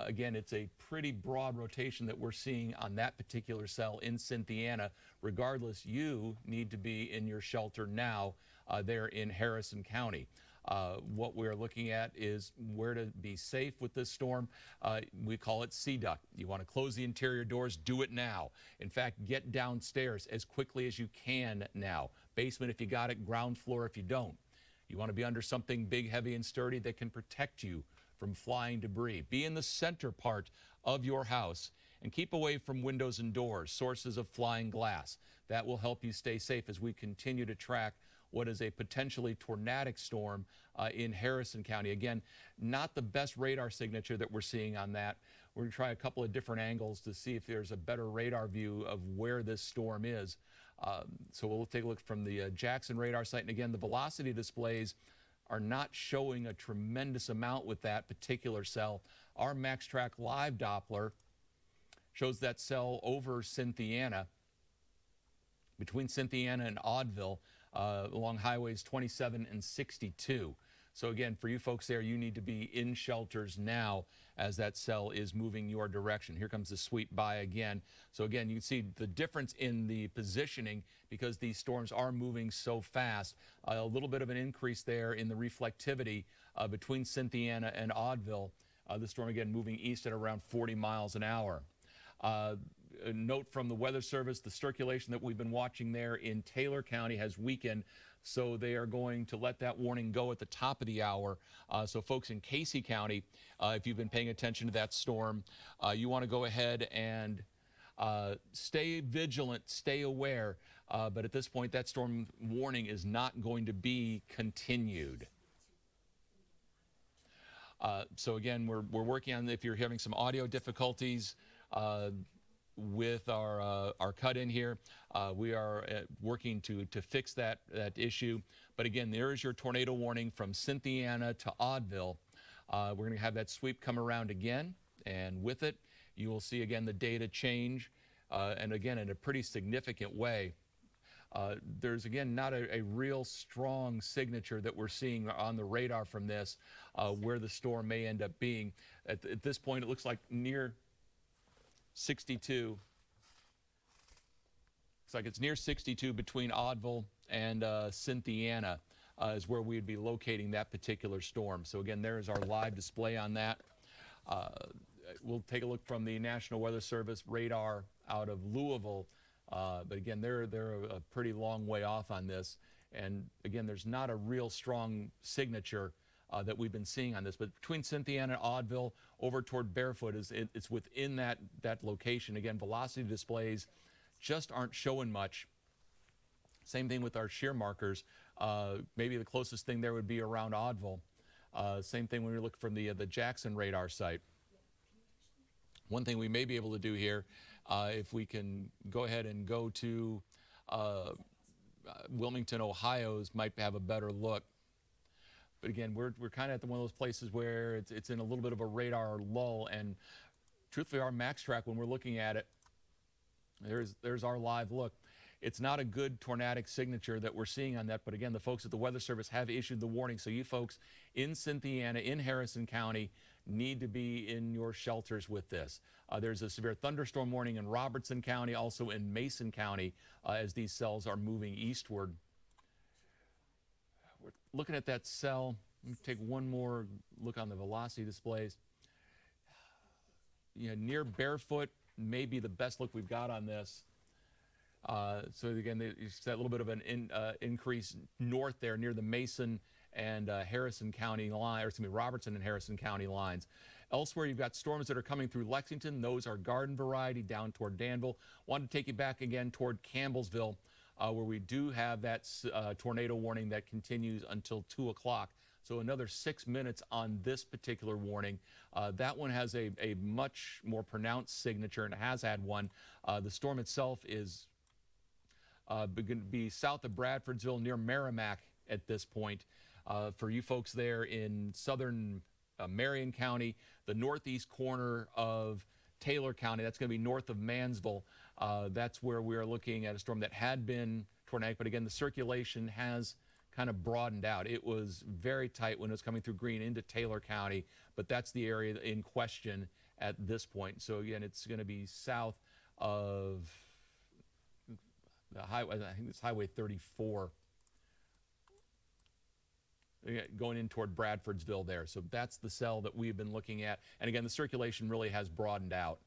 Again, it's a pretty broad rotation that we're seeing on that particular cell in Cynthiana. Regardless, you need to be in your shelter now there in Harrison County. What we're looking at is where to be safe with this storm. We call it sea duck. You want to close the interior doors, do it now. In fact, get downstairs as quickly as you can now. Basement if you got it, ground floor if you don't. You want to be under something big, heavy, and sturdy that can protect you from flying debris. Be in the center part of your house and keep away from windows and doors, sources of flying glass. That will help you stay safe as we continue to track what is a potentially tornadic storm in Harrison County. Again, not the best radar signature that we're seeing on that. We're going to try a couple of different angles to see if there's a better radar view of where this storm is. So we'll take a look from the Jackson radar site. And again, the velocity displays are not showing a tremendous amount with that particular cell. Our MaxTrack Live Doppler shows that cell over Cynthiana, between Cynthiana and Oddville, along highways 27 and 62. So again, for you folks there, you need to be in shelters now as that cell is moving your direction. Here comes the sweep by again. So again, you can see the difference in the positioning because these storms are moving so fast. A little bit of an increase there in the reflectivity between Cynthiana and Oddville. The storm again moving east at around 40 miles an hour. A note from the Weather Service, the circulation that we've been watching there in Taylor County has weakened, so they are going to let that warning go at the top of the hour. So folks in Casey County, if you've been paying attention to that storm, you want to go ahead and stay vigilant, stay aware, but at this point that storm warning is not going to be continued. So again, we're working on, if you're having some audio difficulties with our cut in here, we are working to fix that issue. But again, there is your tornado warning from Cynthiana to Oddville. We're going to have that sweep come around again, and with it, you will see again the data change, and again in a pretty significant way. There's again not a real strong signature that we're seeing on the radar from this, where the storm may end up being. At this point, it looks like near 62. Looks like it's near 62 between Oddville and Cynthiana is where we'd be locating that particular storm. So again, there is our live display on that. We'll take a look from the National Weather Service radar out of Louisville. But again, they're a pretty long way off on this. And again, there's not a real strong signature that we've been seeing on this. But between Cynthiana and Oddville, over toward Barefoot, it's within that location. Again, velocity displays just aren't showing much. Same thing with our shear markers. Maybe the closest thing there would be around Oddville. Same thing when we look from the Jackson radar site. One thing we may be able to do here, if we can go ahead and go to Wilmington, Ohio's, might have a better look. But again, we're kind of at one of those places where it's in a little bit of a radar lull. And truthfully, our MaxTrack, when we're looking at it, there's our live look. It's not a good tornadic signature that we're seeing on that, but again, the folks at the Weather Service have issued the warning. So you folks in Cynthiana, in Harrison County, need to be in your shelters with this. There's a severe thunderstorm warning in Robertson County, also in Mason County, as these cells are moving eastward. We're looking at that cell. Let me take one more look on the velocity displays. Near Barefoot may be the best look we've got on this. So again, there's that little bit of an increase north there near the Mason and Harrison County line, or excuse me, Robertson and Harrison County lines. Elsewhere, you've got storms that are coming through Lexington. Those are garden variety down toward Danville. Wanted to take you back again toward Campbellsville, where we do have that tornado warning that continues until 2 o'clock. So another 6 minutes on this particular warning. That one has a much more pronounced signature and has had one. The storm itself is going to be south of Bradfordsville near Merrimack at this point. For you folks there in southern Marion County, the northeast corner of Taylor County, that's going to be north of Mansville. That's where we are looking at a storm that had been tornadic, but again, the circulation has kind of broadened out. It was very tight when it was coming through Greene into Taylor County, but that's the area in question at this point. So again, it's going to be south of the highway. I think it's Highway 34. Going in toward Bradfordsville there. So that's the cell that we've been looking at. And again, the circulation really has broadened out.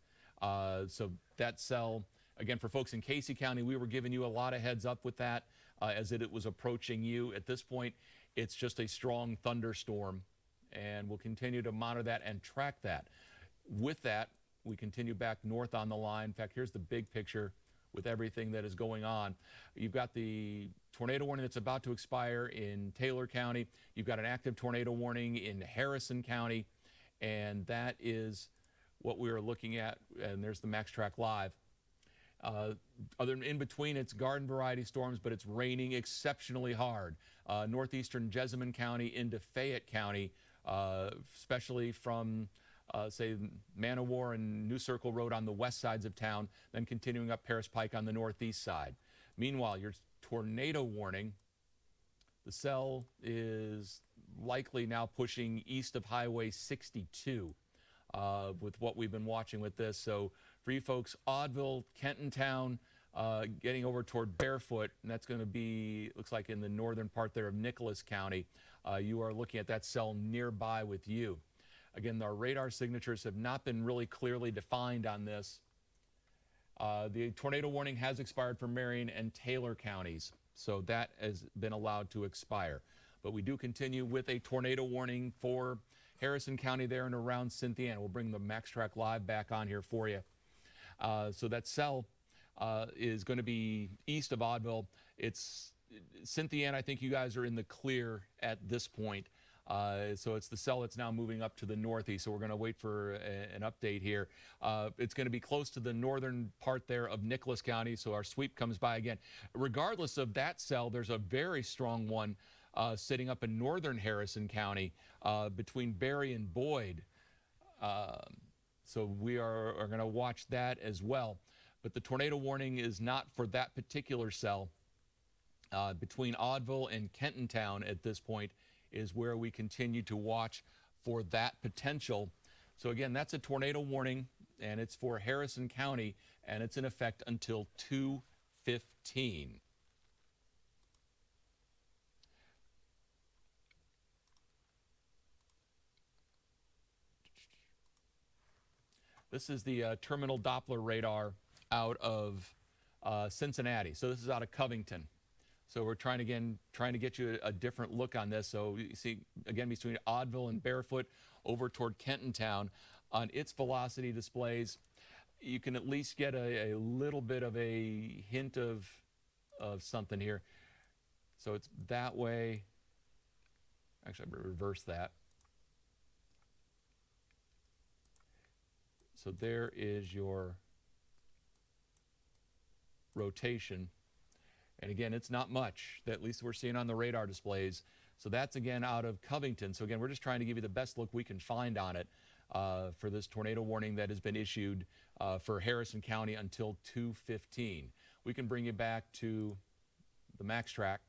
So that cell, again, for folks in Casey County, we were giving you a lot of heads up with that as it was approaching you. At this point, it's just a strong thunderstorm, and we'll continue to monitor that and track that. With that, we continue back north on the line. In fact, here's the big picture with everything that is going on. You've got the tornado warning that's about to expire in Taylor County. You've got an active tornado warning in Harrison County, and that is what we are looking at. And there's the Max Track Live. Other than in between, it's garden variety storms, but it's raining exceptionally hard. Northeastern Jessamine County into Fayette County, especially from say Manowar and New Circle Road on the west sides of town, then continuing up Paris Pike on the northeast side. Meanwhile, your tornado warning, the cell is likely now pushing east of Highway 62 with what we've been watching with this. So for you folks, Audville, Kentontown, getting over toward Barefoot, and that's going to be, looks like in the northern part there of Nicholas County, you are looking at that cell nearby with you. Again, our radar signatures have not been really clearly defined on this. The tornado warning has expired for Marion and Taylor counties, so that has been allowed to expire. But we do continue with a tornado warning for Harrison County there and around Cynthiana. We'll bring the Max Track Live back on here for you. So that cell is going to be east of Audville. It's Cynthiana. I think you guys are in the clear at this point. So it's the cell that's now moving up to the northeast. So we're going to wait for an update here. It's going to be close to the northern part there of Nicholas County. So our sweep comes by again. Regardless of that cell, there's a very strong one sitting up in northern Harrison County between Berry and Boyd. So we are going to watch that as well. But the tornado warning is not for that particular cell. Between Audville and Kentontown at this point is where we continue to watch for that potential. So again, that's a tornado warning, and it's for Harrison County, and it's in effect until 2:15. This is the terminal Doppler radar out of Cincinnati. So this is out of Covington. So we're trying to get you a different look on this. So you see, again, between Audville and Barefoot over toward Kentontown, on its velocity displays, you can at least get a little bit of a hint of something here. So it's that way. Actually, I'm going to reverse that. So there is your rotation. And again, it's not much, at least we're seeing on the radar displays. So that's again out of Covington. So again, we're just trying to give you the best look we can find on it for this tornado warning that has been issued for Harrison County until 2:15. We can bring you back to the Max Track.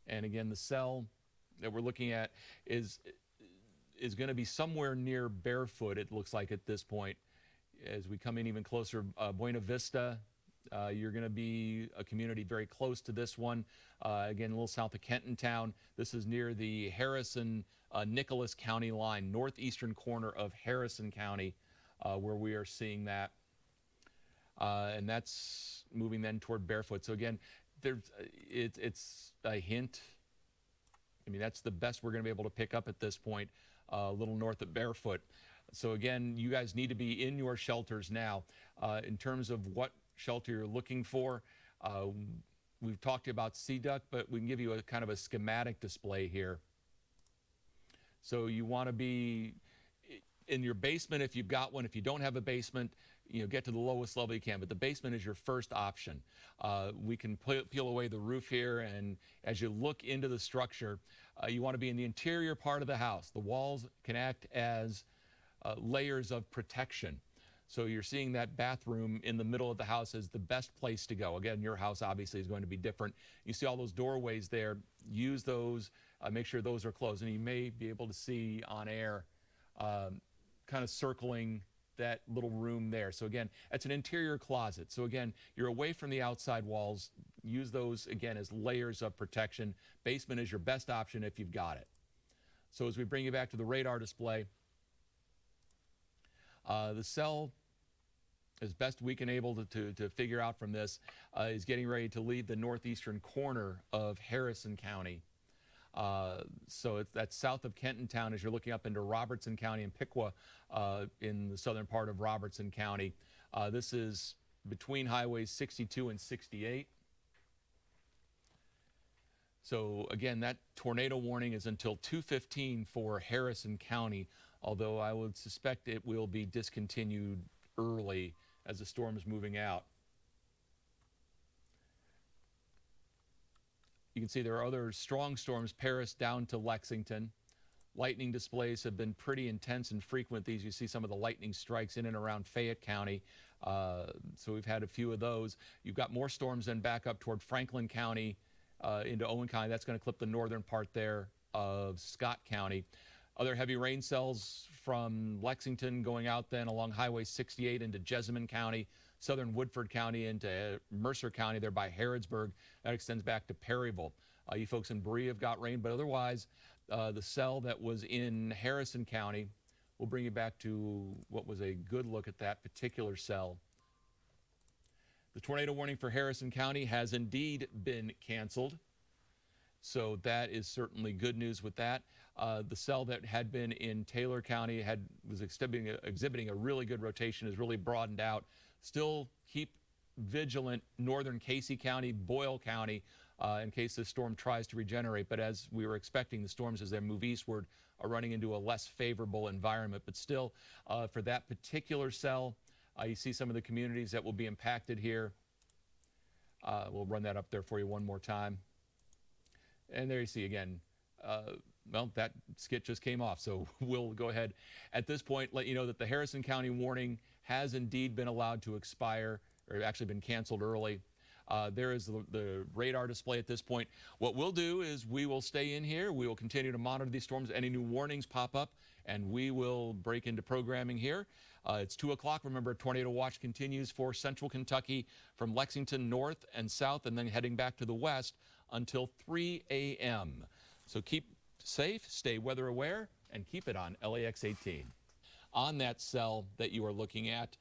And again, the cell that we're looking at is going to be somewhere near Barefoot, it looks like at this point. As we come in even closer, Buena Vista, you're going to be a community very close to this one. Again, a little south of Kentontown. This is near the Harrison, Nicholas County line, northeastern corner of Harrison County, where we are seeing that. And that's moving then toward Barefoot. So again, it's a hint. I mean, that's the best we're going to be able to pick up at this point, a little north of Barefoot. So again, you guys need to be in your shelters now. In terms of what shelter you're looking for, we've talked to you about CDUC, but we can give you a kind of a schematic display here. So you want to be in your basement if you've got one. If you don't have a basement, get to the lowest level you can, but the basement is your first option. We can peel away the roof here, and as you look into the structure, you want to be in the interior part of the house. The walls can act as layers of protection. So you're seeing that bathroom in the middle of the house as the best place to go. Again, your house obviously is going to be different. You see all those doorways there. Use those make sure those are closed. And you may be able to see on air kind of circling that little room there. So again, it's an interior closet. So again, you're away from the outside walls. Use those, again, as layers of protection. Basement is your best option if you've got it. So as we bring you back to the radar display, the cell, as best we can able to figure out from this, is getting ready to leave the northeastern corner of Harrison County. So that's south of Kenton Town as you're looking up into Robertson County and Piqua in the southern part of Robertson County. This is between highways 62 and 68. So again, that tornado warning is until 2:15 for Harrison County, although I would suspect it will be discontinued early as the storm is moving out. You can see there are other strong storms, Paris down to Lexington. Lightning displays have been pretty intense and frequent. These, you see some of the lightning strikes in and around Fayette County. So we've had a few of those. You've got more storms then back up toward Franklin County into Owen County. That's going to clip the northern part there of Scott County. Other heavy rain cells from Lexington going out then along Highway 68 into Jessamine County, southern Woodford County into Mercer County there by Harrodsburg. That extends back to Perryville. You folks in Bree have got rain, but otherwise the cell that was in Harrison County, we'll bring you back to what was a good look at that particular cell. The tornado warning for Harrison County has indeed been canceled. So that is certainly good news with that. The cell that had been in Taylor County was exhibiting a really good rotation, has really broadened out. Still keep vigilant northern Casey County, Boyle County, in case this storm tries to regenerate. But as we were expecting, the storms as they move eastward are running into a less favorable environment. But still, for that particular cell, you see some of the communities that will be impacted here. We'll run that up there for you one more time. And there you see again, well, that skit just came off, so we'll go ahead at this point, let you know that the Harrison County warning has indeed been allowed to expire, or actually been canceled early. There is the radar display at this point. What we'll do is we will stay in here. We will continue to monitor these storms. Any new warnings pop up, and we will break into programming here. It's 2 o'clock. Remember, Tornado Watch continues for central Kentucky from Lexington north and south, and then heading back to the west until 3 a.m. So keep safe, stay weather aware, and keep it on LEX 18. On that cell that you are looking at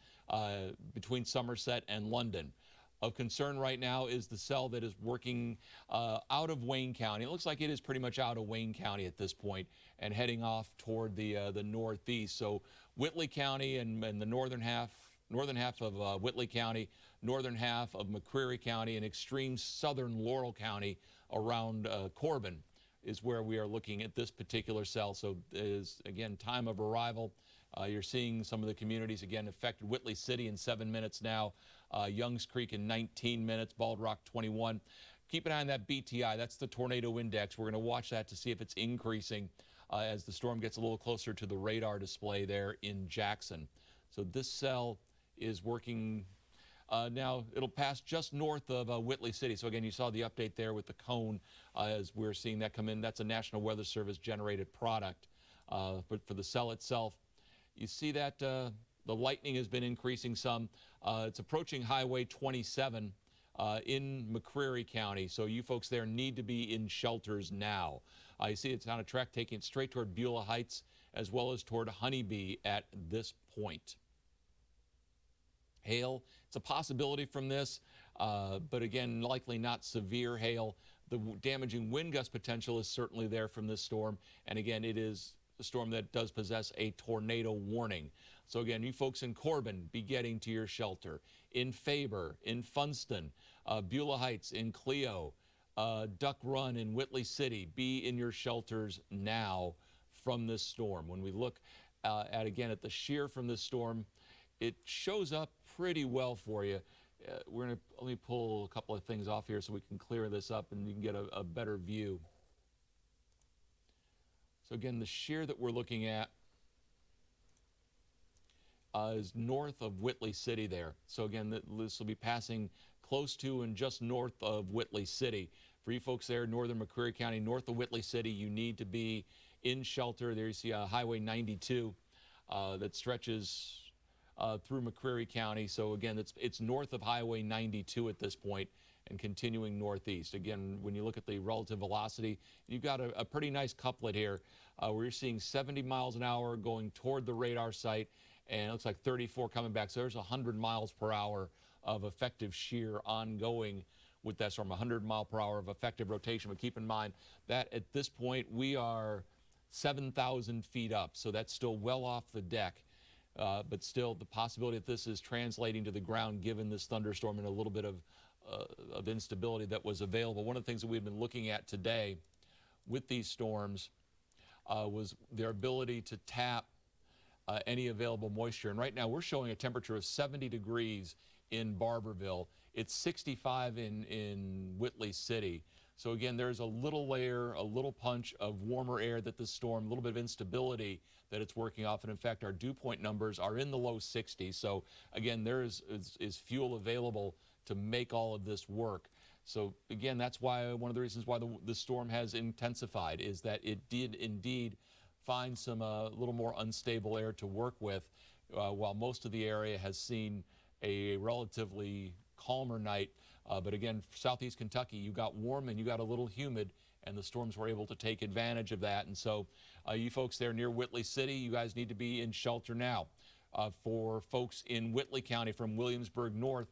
between Somerset and London, of concern right now is the cell that is working out of Wayne County. It looks like it is pretty much out of Wayne County at this point and heading off toward the northeast. So Whitley County and the northern half of Whitley County, northern half of McCreary County, and extreme southern Laurel County around Corbin is where we are looking at this particular cell. So is again time of arrival. You're seeing some of the communities again affected. Whitley City in 7 minutes now, Youngs Creek in 19 minutes, Bald Rock 21. Keep an eye on that BTI. That's the tornado index. We're going to watch that to see if it's increasing as the storm gets a little closer to the radar display there in Jackson. So this cell is working now. It'll pass just north of Whitley City. So again, you saw the update there with the cone as we're seeing that come in. That's a National Weather Service generated product. But for the cell itself, you see that the lightning has been increasing some. It's approaching Highway 27 in McCreary County. So you folks there need to be in shelters now. You see it's on a track taking it straight toward Beulah Heights as well as toward Honeybee at this point. Hail, it's a possibility from this, but again, likely not severe hail. The damaging wind gust potential is certainly there from this storm. And again, it is a storm that does possess a tornado warning. So again, you folks in Corbin, be getting to your shelter. In Faber, in Funston, Beulah Heights, in Clio, Duck Run in Whitley City, be in your shelters now from this storm. When we look again at the shear from this storm, it shows up pretty well for you. Let me pull a couple of things off here so we can clear this up and you can get a better view. So again, the shear that we're looking at is north of Whitley City there. So again, this will be passing close to and just north of Whitley City. For you folks there in northern McCreary County, north of Whitley City, you need to be in shelter. There you see Highway 92 that stretches through McCreary County. So again, it's north of Highway 92 at this point and continuing northeast. Again, when you look at the relative velocity, you've got a pretty nice couplet here where you're seeing 70 miles an hour going toward the radar site, and it looks like 34 coming back. So there's 100 miles per hour of effective shear ongoing with that storm, 100 mile per hour of effective rotation. But keep in mind that at this point we are 7,000 feet up, so that's still well off the deck. But still, the possibility that this is translating to the ground, given this thunderstorm and a little bit of instability that was available. One of the things that we've been looking at today with these storms was their ability to tap any available moisture. And right now we're showing a temperature of 70 degrees in Barberville. It's 65 in Whitley City. So again, there's a little layer, a little punch of warmer air that this storm, a little bit of instability that it's working off. And in fact, our dew point numbers are in the low 60s. So again, there is fuel available to make all of this work. So again, that's why one of the reasons why the storm has intensified is that it did indeed find some little more unstable air to work with, while most of the area has seen a relatively calmer night. But again, southeast Kentucky, you got warm and you got a little humid, and the storms were able to take advantage of that. And so you folks there near Whitley City, you guys need to be in shelter now. For folks in Whitley County from Williamsburg north,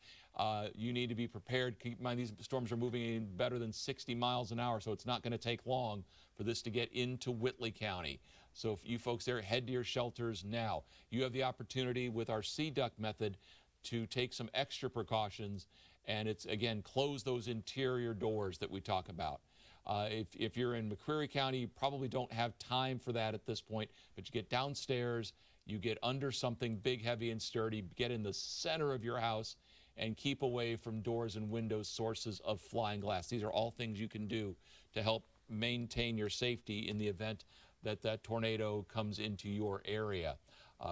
you need to be prepared. Keep in mind, these storms are moving in better than 60 miles an hour, so it's not going to take long for this to get into Whitley County. So if you folks there, head to your shelters now. You have the opportunity with our sea duct method to take some extra precautions, and it's, again, close those interior doors that we talk about. If you're in McCreary County, you probably don't have time for that at this point, but you get downstairs, you get under something big, heavy, and sturdy, get in the center of your house, and keep away from doors and windows, sources of flying glass. These are all things you can do to help maintain your safety in the event that that tornado comes into your area.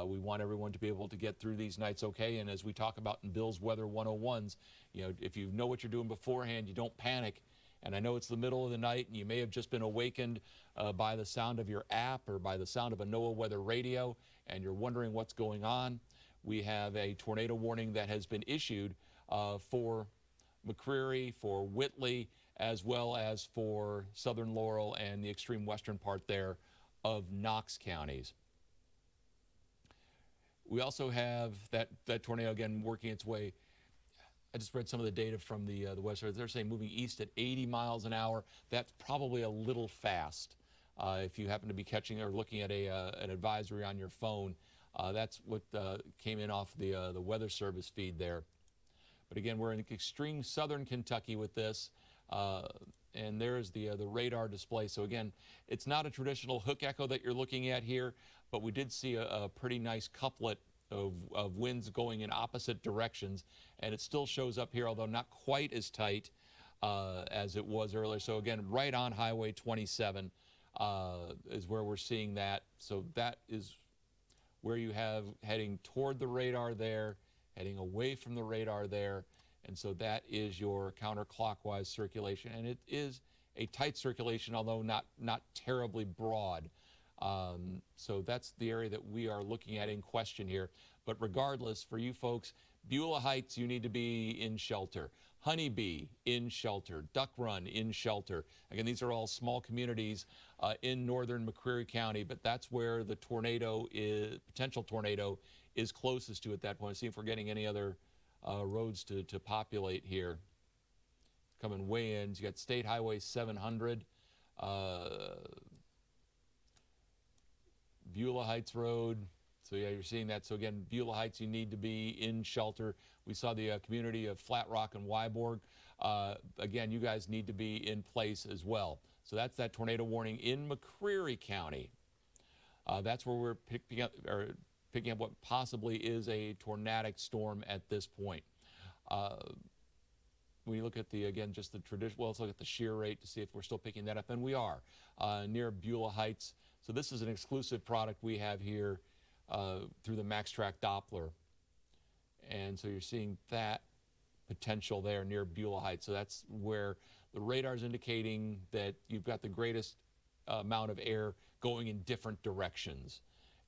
We want everyone to be able to get through these nights okay, and as we talk about in Bill's Weather 101s, you know, if you know what you're doing beforehand, you don't panic. And I know it's the middle of the night, and you may have just been awakened by the sound of your app or by the sound of a NOAA weather radio, and you're wondering what's going on. We have a tornado warning that has been issued for McCreary, for Whitley, as well as for southern Laurel and the extreme western part there of Knox counties. We also have that tornado, again, working its way. I just read some of the data from the west. They're saying moving east at 80 miles an hour. That's probably a little fast. If you happen to be catching or looking at an advisory on your phone, that's what came in off the Weather Service feed there. But again, we're in extreme southern Kentucky with this, and there's the radar display. So again, it's not a traditional hook echo that you're looking at here, but we did see a pretty nice couplet of winds going in opposite directions, and it still shows up here, although not quite as tight as it was earlier. So again, right on Highway 27 is where we're seeing that. So that is where you have heading toward the radar there, heading away from the radar there, and so that is your counterclockwise circulation, and it is a tight circulation, although not terribly broad. So that's the area that we are looking at in question here. But regardless, for you folks, Beulah Heights, you need to be in shelter. Honeybee, in shelter. Duck Run, in shelter. Again, these are all small communities in northern McCreary County, but that's where the tornado is, potential tornado is closest to at that point. See if we're getting any other roads to populate here. Coming way in, you got State Highway 700, Beulah Heights Road. So yeah, you're seeing that. So again, Beulah Heights, you need to be in shelter. We saw the community of Flat Rock and Wyborg. Again, you guys need to be in place as well. So that's that tornado warning in McCreary County. That's where we're picking up what possibly is a tornadic storm at this point. When you look at the, again, just the traditional, well, let's look at the shear rate to see if we're still picking that up, and we are near Beulah Heights. So this is an exclusive product we have here through the MaxTrack Doppler. And so you're seeing that potential there near Beulah Heights. So that's where The radar's indicating that you've got the greatest amount of air going in different directions.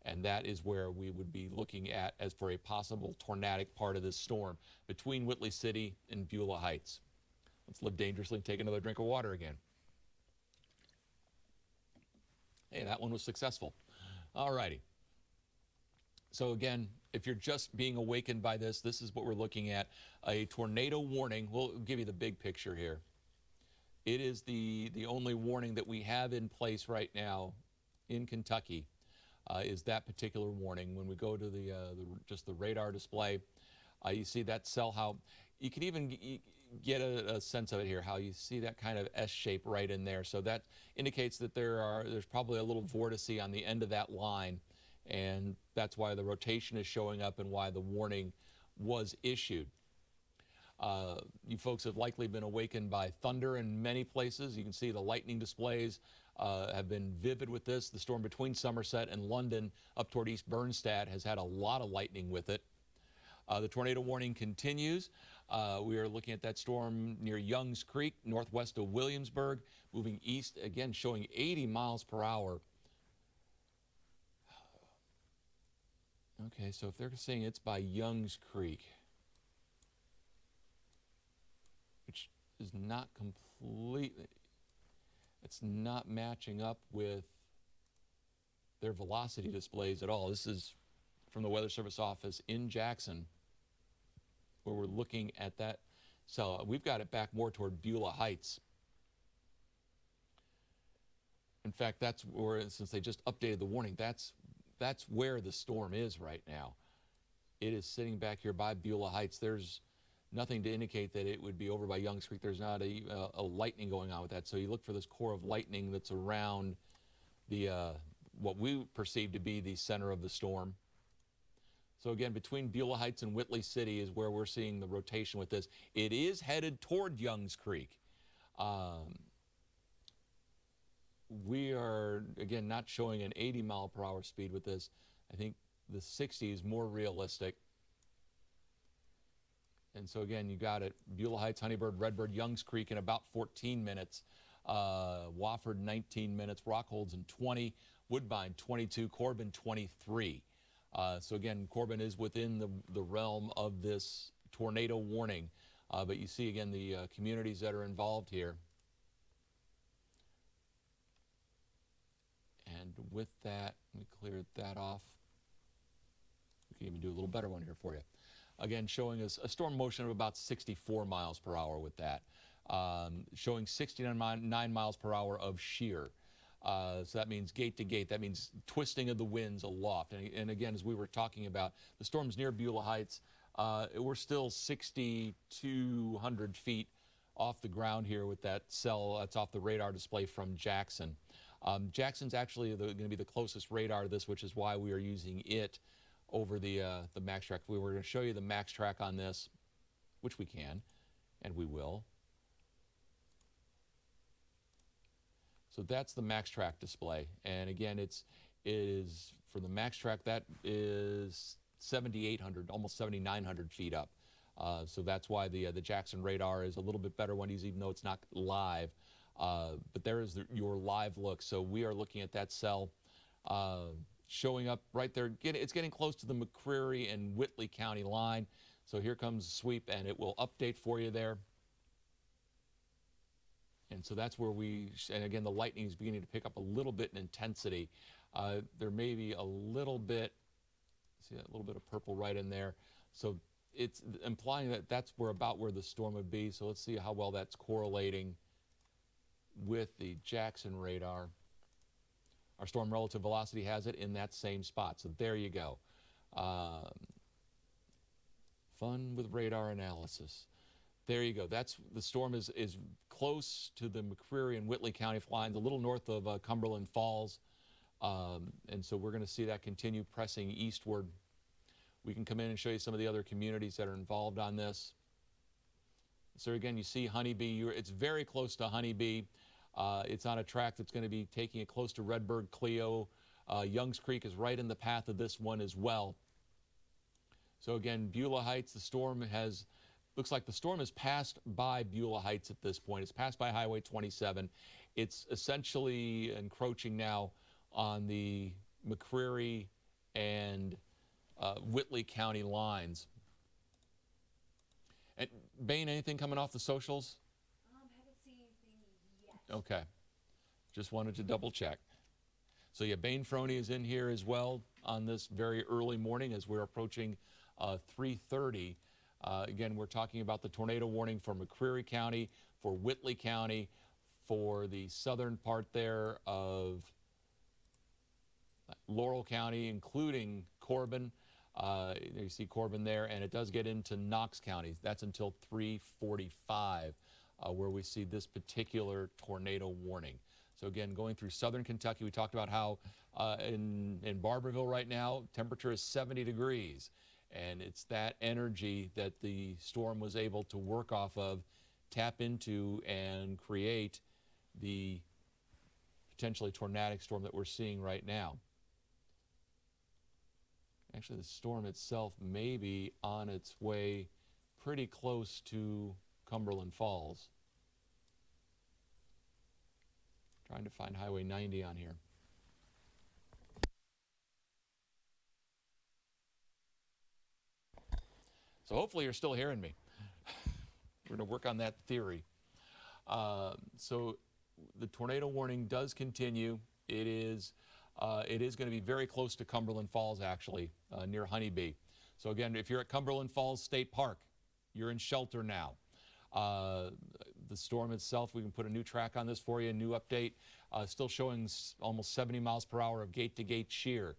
And that is where we would be looking at as for a possible tornadic part of this storm between Whitley City and Beulah Heights. Let's live dangerously and take another drink of water again. Hey, that one was successful. All righty. So again, if you're just being awakened by this, this is what we're looking at. A tornado warning. We'll give you the big picture here. It is the only warning that we have in place right now in Kentucky. Is that particular warning. When we go to just the radar display, you see that cell, how you can even get a sense of it here, how you see that kind of S shape right in there. So that indicates that there's probably a little vortice on the end of that line, and that's why the rotation is showing up and why the warning was issued. You folks have likely been awakened by thunder in many places. You can see the lightning displays have been vivid with this. The storm between Somerset and London up toward East Bernstadt has had a lot of lightning with it. The tornado warning continues. We are looking at that storm near Youngs Creek, northwest of Williamsburg, moving east, again showing 80 miles per hour. Okay, so if they're saying it's by Youngs Creek, which is not completely, it's not matching up with their velocity displays at all. This is from the Weather Service office in Jackson, where we're looking at that. So we've got it back more toward Beulah Heights. In fact, that's where, since they just updated the warning, that's where the storm is right now. It is sitting back here by Beulah Heights. There's nothing to indicate that it would be over by Youngs Creek. There's not a lightning going on with that. So you look for this core of lightning that's around the what we perceive to be the center of the storm. So again, between Beulah Heights and Whitley City is where we're seeing the rotation with this. It is headed toward Youngs Creek. We are, again, not showing an 80 mile per hour speed with this. I think the 60 is more realistic. And so again, you got it. Beulah Heights, Honeybird, Redbird, Youngs Creek in about 14 minutes. Wofford 19 minutes. Rockholds in 20. Woodbine 22. Corbin 23. So again, Corbin is within the realm of this tornado warning. But you see again the communities that are involved here. And with that, let me clear that off. We can even do a little better one here for you. Again, showing us a storm motion of about 64 miles per hour with that. Showing 69 miles per hour of shear. So that means gate to gate. That means twisting of the winds aloft. And again, as we were talking about, the storm's near Beulah Heights. We're still 6,200 feet off the ground here with that cell. That's off the radar display from Jackson. Jackson's actually going to be the closest radar to this, which is why we are using it over the max track. We were going to show you the max track on this, which we can, and we will. So that's the max track display. And again, it is for the max track, that is 7,800, almost 7,900 feet up. So that's why the Jackson radar is a little bit better one, even though it's not live. But there is your live look. So we are looking at that cell showing up right there. It's getting close to the McCreary and Whitley County line. So here comes the sweep, and it will update for you there. And so that's where and again, the lightning is beginning to pick up a little bit in intensity. There may be a little bit, see that little bit of purple right in there. So it's implying that that's about where the storm would be. So let's see how well that's correlating with the Jackson radar. Our storm relative velocity has it in that same spot. So there you go. Fun with radar analysis. There you go. That's the storm is close to the McCreary and Whitley County lines, a little north of Cumberland Falls. And so we're going to see that continue pressing eastward. We can come in and show you some of the other communities that are involved on this. So again, you see Honeybee. It's very close to Honeybee. It's on a track that's going to be taking it close to Redbird, Clio. Youngs Creek is right in the path of this one as well. So again, Beulah Heights, the storm has Looks like the storm has passed by Beulah Heights at this point. It's passed by Highway 27. It's essentially encroaching now on the McCreary and Whitley County lines. And Bain, anything coming off the socials? Haven't seen anything yet. Okay. Just wanted to double check. So yeah, Bain Froney is in here as well on this very early morning as we're approaching 3:30. Again, we're talking about the tornado warning for McCreary County, for Whitley County, for the southern part there of Laurel County, including Corbin. You see Corbin there, and it does get into Knox County. That's until 3:45, where we see this particular tornado warning. So again, going through southern Kentucky, we talked about how in Barberville right now, temperature is 70 degrees. And it's that energy that the storm was able to work off of, tap into, and create the potentially tornadic storm that we're seeing right now. Actually, the storm itself may be on its way pretty close to Cumberland Falls. Trying to find Highway 90 on here. So hopefully you're still hearing me. We're going to work on that theory. So the tornado warning does continue. It is going to be very close to Cumberland Falls, actually, near Honeybee. So again, if you're at Cumberland Falls State Park, you're in shelter now. The storm itself, we can put a new track on this for you, a new update, still showing almost 70 miles per hour of gate-to-gate shear.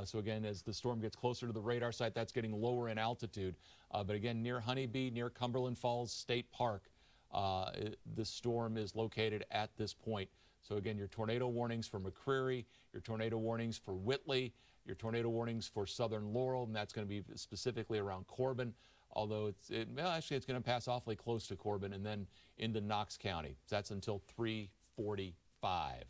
So again, as the storm gets closer to the radar site, that's getting lower in altitude. But again, near Honeybee, near Cumberland Falls State Park, the storm is located at this point. So again, your tornado warnings for McCreary, your tornado warnings for Whitley, your tornado warnings for southern Laurel, and that's going to be specifically around Corbin, although actually it's going to pass awfully close to Corbin and then into Knox County. That's until 3:45.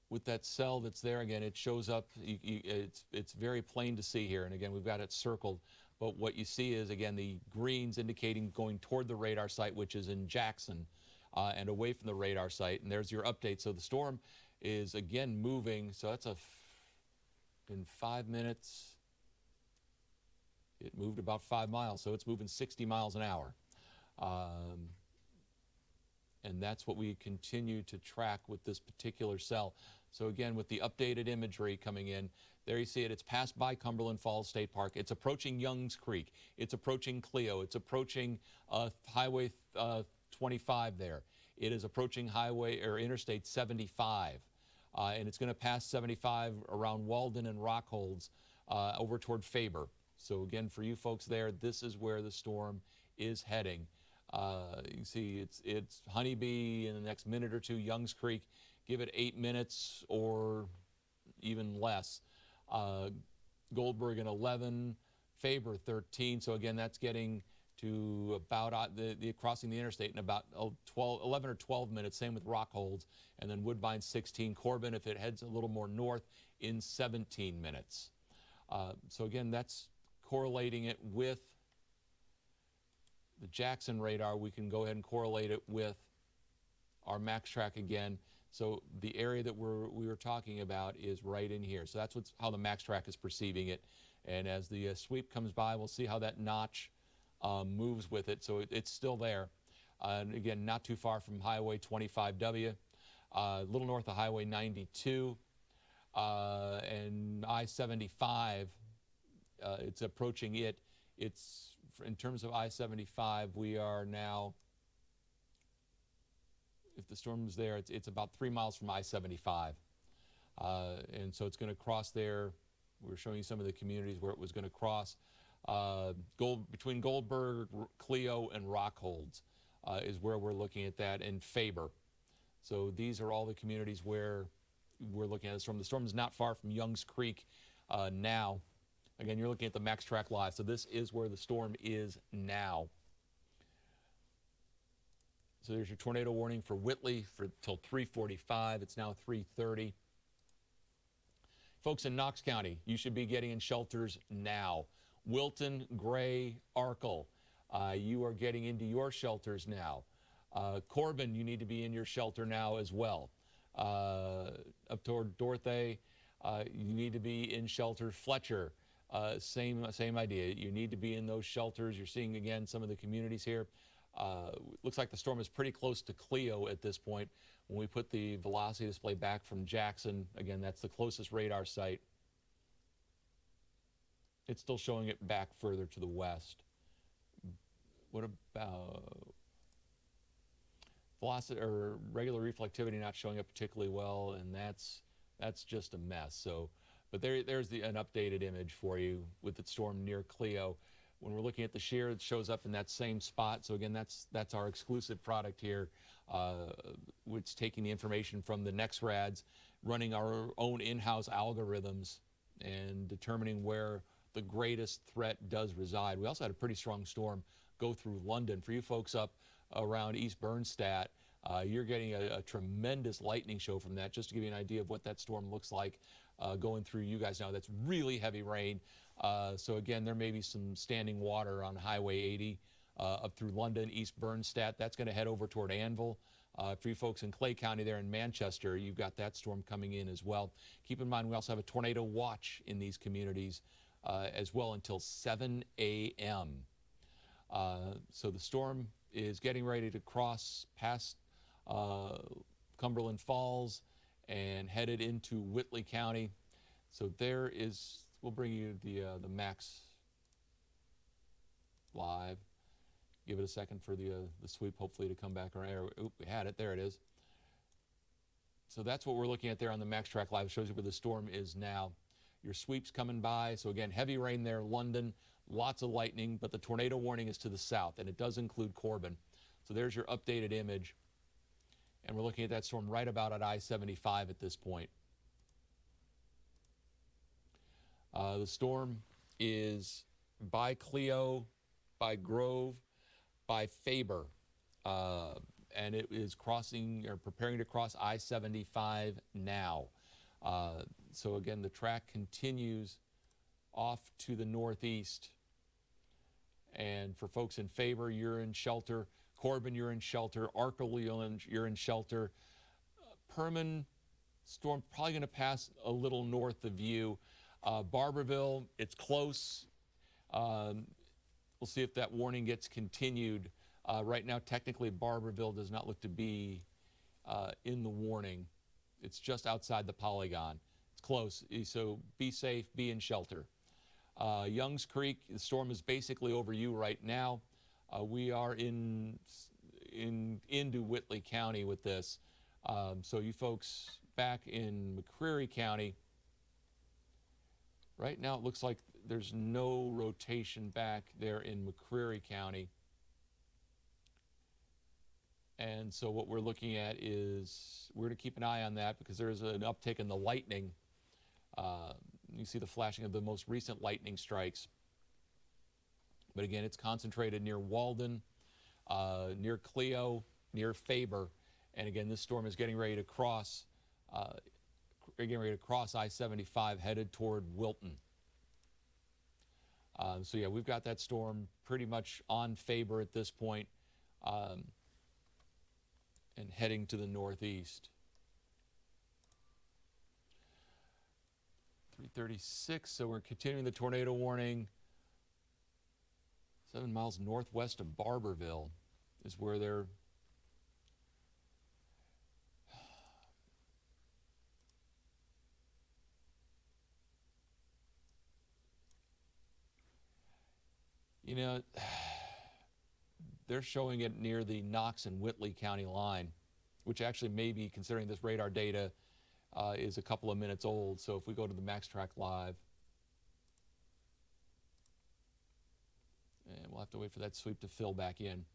With that cell that's there, again, it shows up, it's very plain to see here, and again, we've got it circled, but what you see is, again, the greens indicating going toward the radar site, which is in Jackson, and away from the radar site, and there's your update. So the storm is, again, moving, so that's in 5 minutes, it moved about 5 miles, so it's moving 60 miles an hour. And that's what we continue to track with this particular cell. So again, with the updated imagery coming in, there you see it, it's passed by Cumberland Falls State Park. It's approaching Youngs Creek. It's approaching Clio. It's approaching Highway 25 there. It is approaching Highway or Interstate 75. And it's going to pass 75 around Walden and Rockholds over toward Faber. So again, for you folks there, this is where the storm is heading. You can see it's Honeybee in the next minute or two, Youngs Creek, give it 8 minutes or even less. Goldberg in 11, Faber 13. So again, that's getting to about crossing the interstate in about 11 or 12 minutes. Same with Rockholds, and then Woodbine 16. Corbin, if it heads a little more north, in 17 minutes. So again, that's correlating it with the Jackson radar. We can go ahead and correlate it with our max track again. So the area that we were talking about is right in here. So that's how the max track is perceiving it. And as the sweep comes by, we'll see how that notch moves with it. So it's still there. And again, not too far from Highway 25W, a little north of Highway 92, and I-75. It's approaching it. It's in terms of I-75, we are now, if the storm's there, it's about 3 miles from I-75. And so it's going to cross there. We're showing you some of the communities where it was going to cross. Between Goldberg, Clio, and Rockholds is where we're looking at that, and Faber. So these are all the communities where we're looking at the storm. The storm is not far from Youngs Creek now. Again, you're looking at the Max Track Live. So this is where the storm is now. So there's your tornado warning for Whitley till 3:45. It's now 3:30. Folks in Knox County, you should be getting in shelters now. Wilton, Gray, Arkle, you are getting into your shelters now. Corbin, you need to be in your shelter now as well. Up toward Dorothy, you need to be in shelter. Fletcher, same idea. You need to be in those shelters. You're seeing again some of the communities here. Looks like the storm is pretty close to Cleo at this point. When we put the velocity display back from Jackson, again, that's the closest radar site. It's still showing it back further to the west. What about velocity or regular reflectivity not showing up particularly well, and that's just a mess. So, but there's an updated image for you with the storm near Cleo. When we're looking at the shear, it shows up in that same spot. So again, that's our exclusive product here, which taking the information from the NexRads, running our own in-house algorithms, and determining where the greatest threat does reside. We also had a pretty strong storm go through London. For you folks up around East Bernstadt, you're getting a tremendous lightning show from that. Just to give you an idea of what that storm looks like going through you guys now. That's really heavy rain. So again, there may be some standing water on Highway 80 up through London, East Bernstadt. That's going to head over toward Anvil. For you folks in Clay County there in Manchester, you've got that storm coming in as well. Keep in mind, we also have a tornado watch in these communities as well until 7 a.m. So the storm is getting ready to cross past Cumberland Falls and headed into Whitley County. So there is, we'll bring you the max live. Give it a second for the sweep hopefully to come back around. Oop, we had it, there it is. So that's what we're looking at there on the Max Track Live. It shows you where the storm is now. Your sweep's coming by. So again, heavy rain there, London, lots of lightning, but the tornado warning is to the south, and it does include Corbin. So there's your updated image. And we're looking at that storm right about at I-75 at this point. The storm is by Cleo, by Grove, by Faber, and it is crossing or preparing to cross I-75 now. So again, the track continues off to the northeast. And for folks in Faber, you're in shelter. Corbin, you're in shelter. Arkle, you're in shelter. Perman, storm probably going to pass a little north of you. Barberville, it's close. We'll see if that warning gets continued. Right now, technically, Barberville does not look to be in the warning. It's just outside the polygon. It's close, so be safe, be in shelter. Youngs Creek, the storm is basically over you right now. We are into Whitley County with this. So you folks back in McCreary County, right now it looks like there's no rotation back there in McCreary County. And so what we're looking at is we're going to keep an eye on that because there's an uptick in the lightning. You see the flashing of the most recent lightning strikes. But again, it's concentrated near Walden, near Cleo, near Faber. And again, this storm is getting ready to cross I-75 headed toward Wilton. So yeah, we've got that storm pretty much on Faber at this point, and heading to the northeast. 336, so we're continuing the tornado warning. 7 miles northwest of Barberville is where they're they're showing it near the Knox and Whitley County line, which actually may be, considering this radar data is a couple of minutes old. So if we go to the Max Track Live, and we'll have to wait for that sweep to fill back in.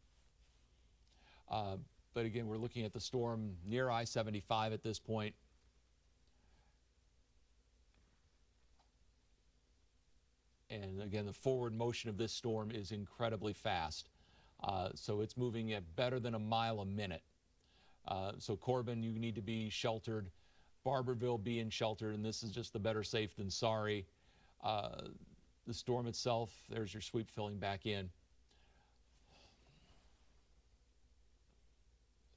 But again, we're looking at the storm near I-75 at this point. And again, the forward motion of this storm is incredibly fast. So it's moving at better than a mile a minute. So Corbin, you need to be sheltered. Barberville, be in shelter, and this is just the better safe than sorry. the storm itself, there's your sweep filling back in.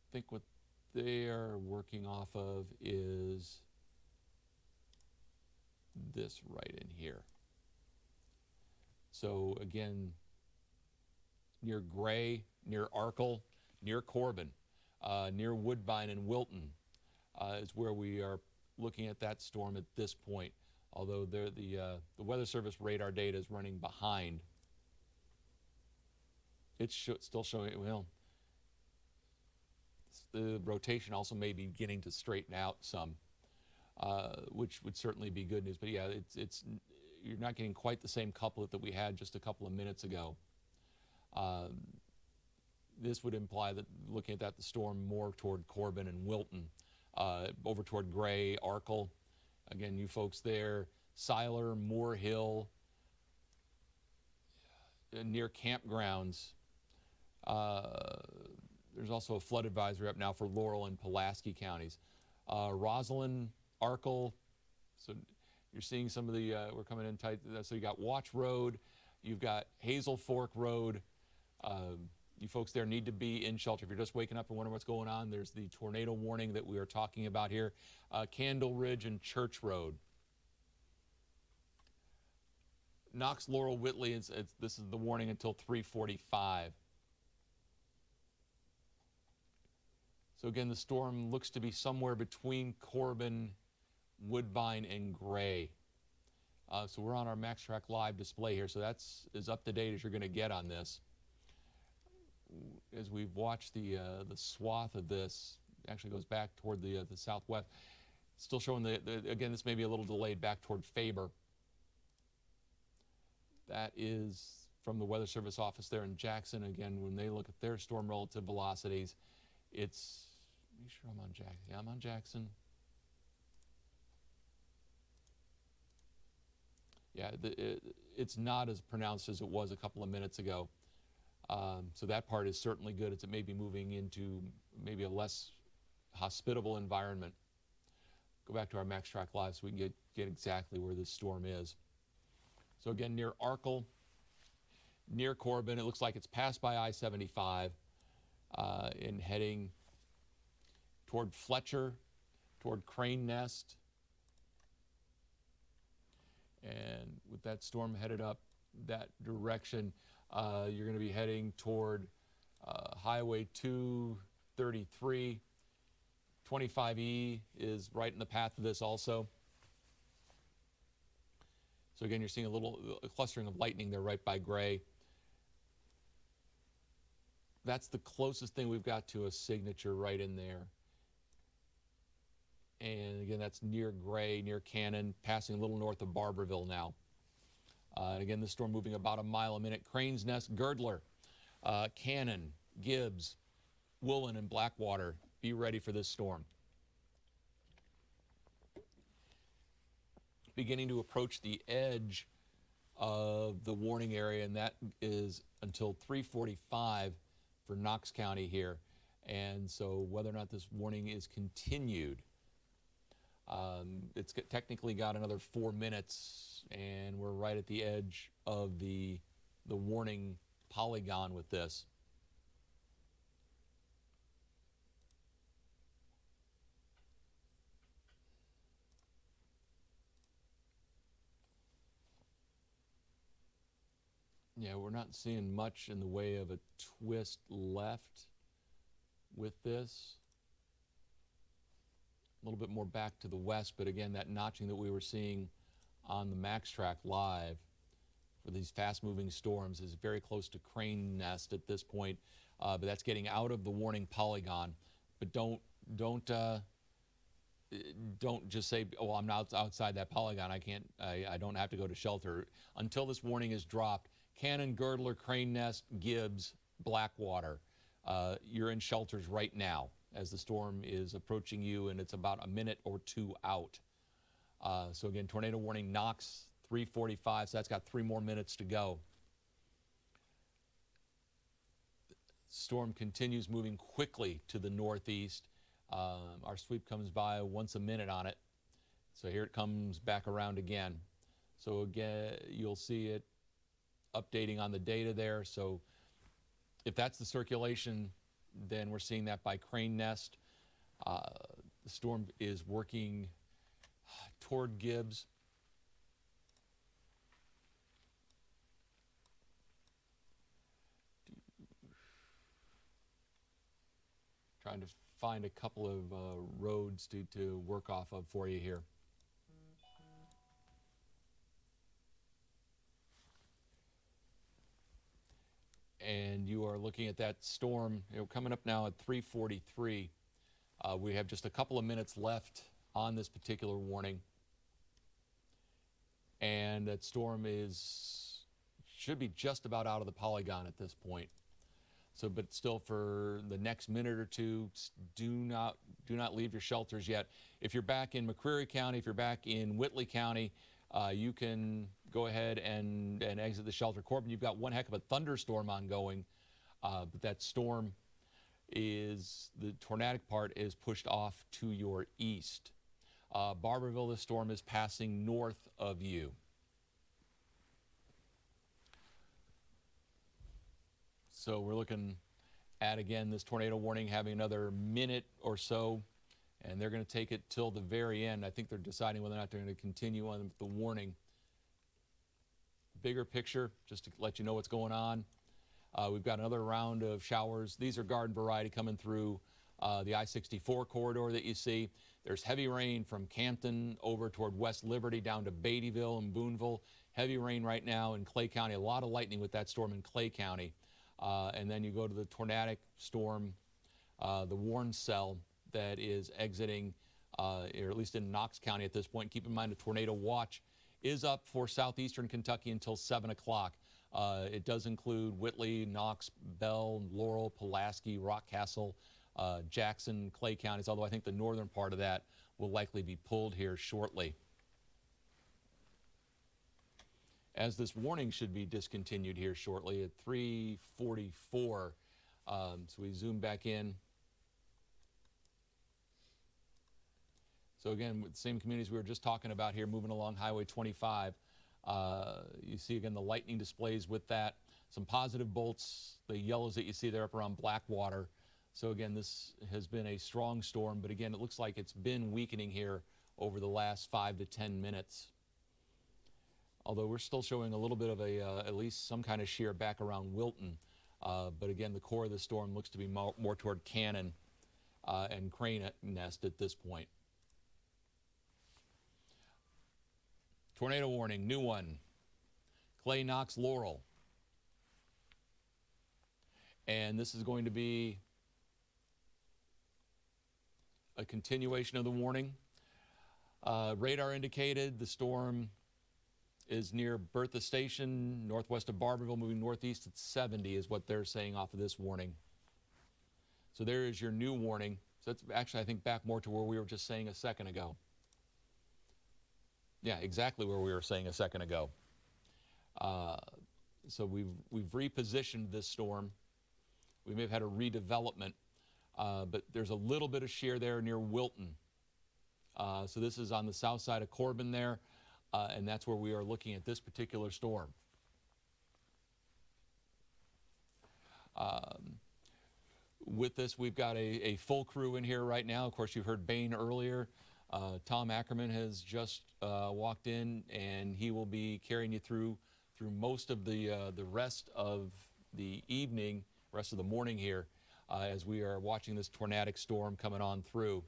I think what they are working off of is this right in here. So again, near Gray, near Arkle, near Corbin, near Woodbine and Wilton is where we are looking at that storm at this point. Although the Weather Service radar data is running behind. It's still showing, well, the rotation also may be beginning to straighten out some, which would certainly be good news. But yeah, you're not getting quite the same couplet that we had just a couple of minutes ago. This would imply that, looking at that, the storm more toward Corbin and Wilton, over toward Gray, Arkle. Again, you folks there, Seiler, Moore Hill, near campgrounds. There's also a flood advisory up now for Laurel and Pulaski counties. Roslyn, Arkle, so you're seeing some of the, we're coming in tight. So you got Watch Road, you've got Hazel Fork Road. You folks there need to be in shelter. If you're just waking up and wondering what's going on, there's the tornado warning that we are talking about here. Candle Ridge and Church Road. Knox, Laurel, Whitley, this is the warning until 3:45. So again, the storm looks to be somewhere between Corbin, Woodbine, and Gray. So we're on our MaxTrack Live display here, so that's as up to date as you're going to get on this. As we've watched the swath of this, actually goes back toward the southwest. Still showing again, this may be a little delayed back toward Faber. That is from the Weather Service office there in Jackson. Again, when they look at their storm relative velocities, it's, make sure I'm on Jackson. Yeah, I'm on Jackson. Yeah, it's not as pronounced as it was a couple of minutes ago. So that part is certainly good. It may be moving into maybe a less hospitable environment. Go back to our MaxTrack Live so we can get exactly where this storm is. So again, near Arkle, near Corbin, it looks like it's passed by I-75 and heading toward Fletcher, toward Crane Nest. And with that storm headed up that direction, you're going to be heading toward Highway 233. 25E is right in the path of this also. So again, you're seeing a clustering of lightning there right by Gray. That's the closest thing we've got to a signature right in there. And again, that's near Gray, near Cannon, passing a little north of Barberville now. And again, this storm moving about a mile a minute. Crane's Nest, Girdler, Cannon, Gibbs, Woolen, and Blackwater. Be ready for this storm. Beginning to approach the edge of the warning area, and that is until 3:45 for Knox County here. And so whether or not this warning is continued, it's technically got another 4 minutes, and we're right at the edge of the warning polygon with this. Yeah, we're not seeing much in the way of a twist left with this. A little bit more back to the west, but again, that notching that we were seeing on the MaxTrack Live for these fast-moving storms is very close to Crane Nest at this point, but that's getting out of the warning polygon. But don't just say, oh, I'm not outside that polygon. I don't have to go to shelter until this warning is dropped. Cannon, Girdler, Crane Nest, Gibbs, Blackwater. You're in shelters right now as the storm is approaching you, and it's about a minute or two out. So again, tornado warning, Knox, 3:45, so that's got 3 more minutes to go. Storm continues moving quickly to the northeast. Our sweep comes by once a minute on it. So here it comes back around again. So again, you'll see it updating on the data there. So if that's the circulation, then we're seeing that by Crane Nest. The storm is working toward Gibbs. Trying to find a couple of roads to work off of for you here. And you are looking at that storm, coming up now at 3:43. We have just a couple of minutes left on this particular warning. And that storm should be just about out of the polygon at this point. So, but still for the next minute or two, do not leave your shelters yet. If you're back in McCreary County, if you're back in Whitley County, you can go ahead and exit the shelter. Corbin, you've got one heck of a thunderstorm ongoing, but that storm the tornadic part is pushed off to your east. Barberville, this storm is passing north of you. So we're looking at, again, this tornado warning having another minute or so, and they're going to take it till the very end. I think they're deciding whether or not they're going to continue on with the warning. Bigger picture, just to let you know what's going on. We've got another round of showers. These are garden variety coming through the I-64 corridor that you see. There's heavy rain from Campton over toward West Liberty down to Beattyville and Boonville. Heavy rain right now in Clay County. A lot of lightning with that storm in Clay County. And then you go to the tornadic storm, the Warren cell that is exiting, or at least in Knox County at this point. Keep in mind a tornado watch is up for southeastern Kentucky until 7 o'clock. It does include Whitley, Knox, Bell, Laurel, Pulaski, Rockcastle, Jackson, Clay counties, although I think the northern part of that will likely be pulled here shortly. As this warning should be discontinued here shortly at 3:44. So we zoom back in. So again, with the same communities we were just talking about here, moving along Highway 25. You see again the lightning displays with that. Some positive bolts, the yellows that you see there up around Blackwater. So again, this has been a strong storm, but again, it looks like it's been weakening here over the last 5 to 10 minutes. Although we're still showing a little bit of at least some kind of shear back around Wilton. But again, the core of the storm looks to be more toward Cannon and Crane Nest at this point. Tornado warning, new one. Clay, Knox, Laurel. And this is going to be a continuation of the warning. Radar indicated the storm is near Bertha Station, northwest of Barberville, moving northeast at 70 is what they're saying off of this warning. So there is your new warning. So that's actually, I think, back more to where we were just saying a second ago. Yeah, exactly where we were saying a second ago. So we've repositioned this storm. We may have had a redevelopment, but there's a little bit of shear there near Wilton. So this is on the south side of Corbin there. And that's where we are looking at this particular storm. With this, we've got a full crew in here right now. Of course, you heard Bain earlier. Tom Ackerman has just walked in, and he will be carrying you through most of the rest of the evening, rest of the morning here, as we are watching this tornadic storm coming on through.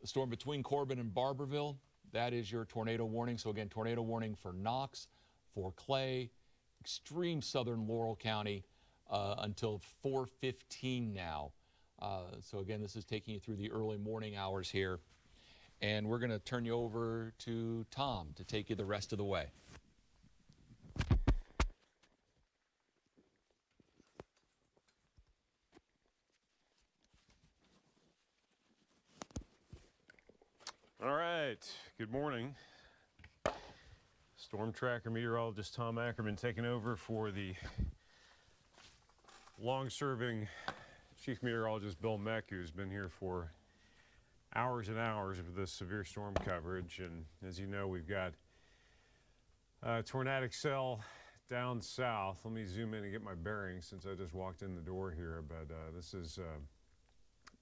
The storm between Corbin and Barberville, that is your tornado warning. So again, tornado warning for Knox, for Clay, extreme southern Laurel County until 4:15 now. So again, this is taking you through the early morning hours here. And we're going to turn you over to Tom to take you the rest of the way. All right, good morning. Storm Tracker meteorologist Tom Ackerman taking over for the long-serving Chief Meteorologist Bill Meck, who's been here for hours and hours of this severe storm coverage. And as you know, we've got tornadic cell down south. Let me zoom in and get my bearings since I just walked in the door here. But this is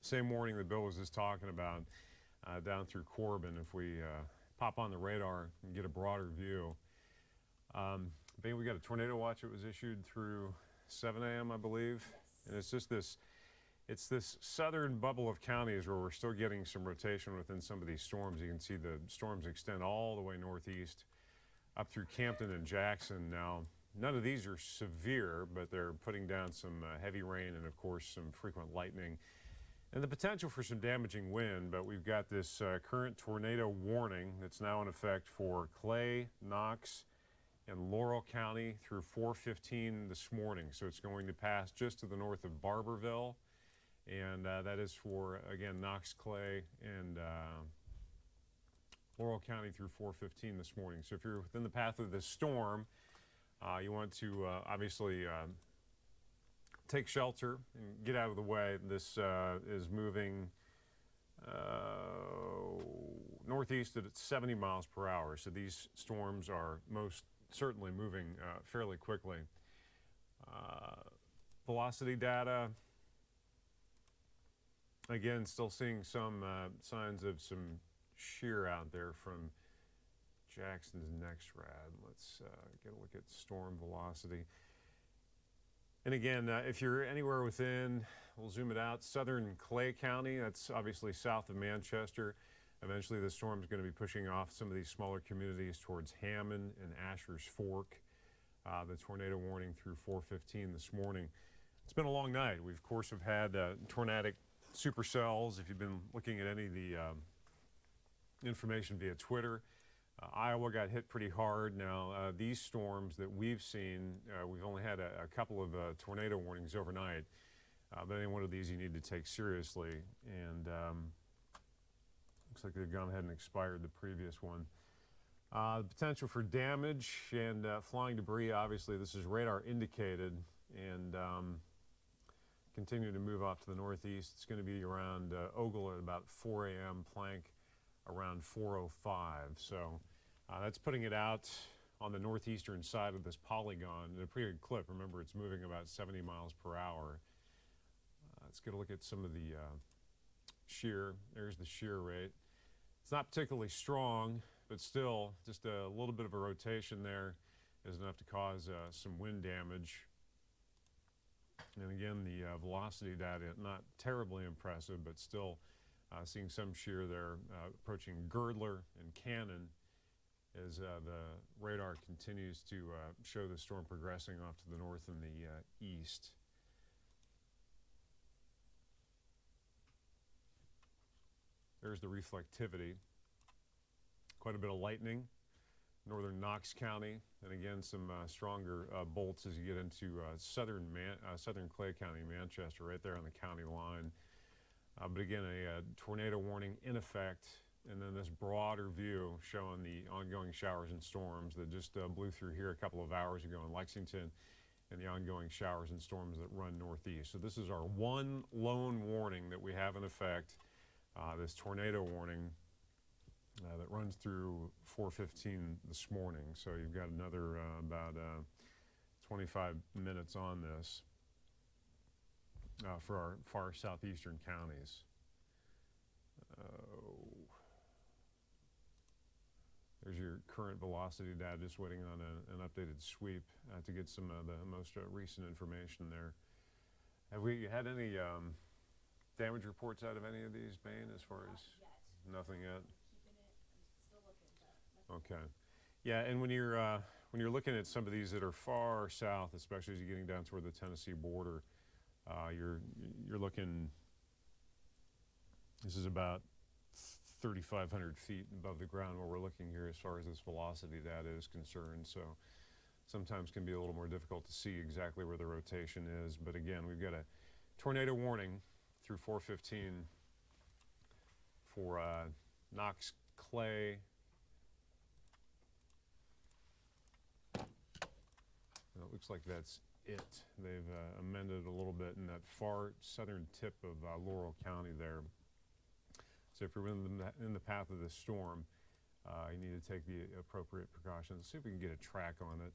same warning that Bill was just talking about down through Corbin. If we pop on the radar and get a broader view. We got a tornado watch that was issued through 7 a.m., I believe. And it's just this southern bubble of counties where we're still getting some rotation within some of these storms. You can see the storms extend all the way northeast up through Campton and Jackson. Now, none of these are severe, but they're putting down some heavy rain and, of course, some frequent lightning and the potential for some damaging wind. But we've got this current tornado warning that's now in effect for Clay, Knox, and Laurel County through 4:15 this morning. So it's going to pass just to the north of Barberville. And that is for, again, Knox, Clay, and Laurel County through 4:15 this morning. So if you're within the path of this storm, you want to obviously take shelter and get out of the way. This is moving northeast at 70 miles per hour. So these storms are most certainly moving fairly quickly. Velocity data. Again, still seeing some signs of some shear out there from Jackson's next rad. Let's get a look at storm velocity. And again, if you're anywhere within, we'll zoom it out, southern Clay County, that's obviously south of Manchester. Eventually the storm is going to be pushing off some of these smaller communities towards Hammond and Asher's Fork. The tornado warning through 4:15 this morning. It's been a long night. We, of course, have had tornadic supercells. If you've been looking at any of the information via Twitter, Iowa got hit pretty hard. Now, these storms that we've seen, we've only had a couple of tornado warnings overnight, but any one of these you need to take seriously. And looks like they've gone ahead and expired the previous one. The potential for damage and flying debris, obviously this is radar indicated, and continue to move off to the northeast. It's going to be around Ogle at about 4 a.m., Plank around 4:05. So that's putting it out on the northeastern side of this polygon in a pretty good clip. Remember, it's moving about 70 miles per hour. Let's get a look at some of the shear. There's the shear rate. It's not particularly strong, but still just a little bit of a rotation there is enough to cause some wind damage. And again, the velocity data, not terribly impressive, but still seeing some shear there, approaching Girdler and Cannon as the radar continues to show the storm progressing off to the north and the east. There's the reflectivity. Quite a bit of lightning. Northern Knox County, and again some stronger bolts as you get into southern Clay County, Manchester, right there on the county line. But again, a tornado warning in effect, and then this broader view showing the ongoing showers and storms that just blew through here a couple of hours ago in Lexington, and the ongoing showers and storms that run northeast. So this is our one lone warning that we have in effect, this tornado warning. That runs through 4:15 this morning. So you've got another about 25 minutes on this for our far southeastern counties. There's your current velocity data, just waiting on an updated sweep to get some of the most recent information there. Have we had any damage reports out of any of these, Bain, as far as? Not yet. Nothing yet? Still looking, but nothing. Okay. Yeah, and when you're looking at some of these that are far south, especially as you're getting down toward the Tennessee border, you're looking. This is about 3,500 feet above the ground where we're looking here as far as this velocity data is concerned. So sometimes can be a little more difficult to see exactly where the rotation is. But again, we've got a tornado warning through 4:15 for Knox, Clay. And it looks like that's it. They've amended a little bit in that far southern tip of Laurel County there. So if you're in the path of the storm, you need to take the appropriate precautions. See if we can get a track on it.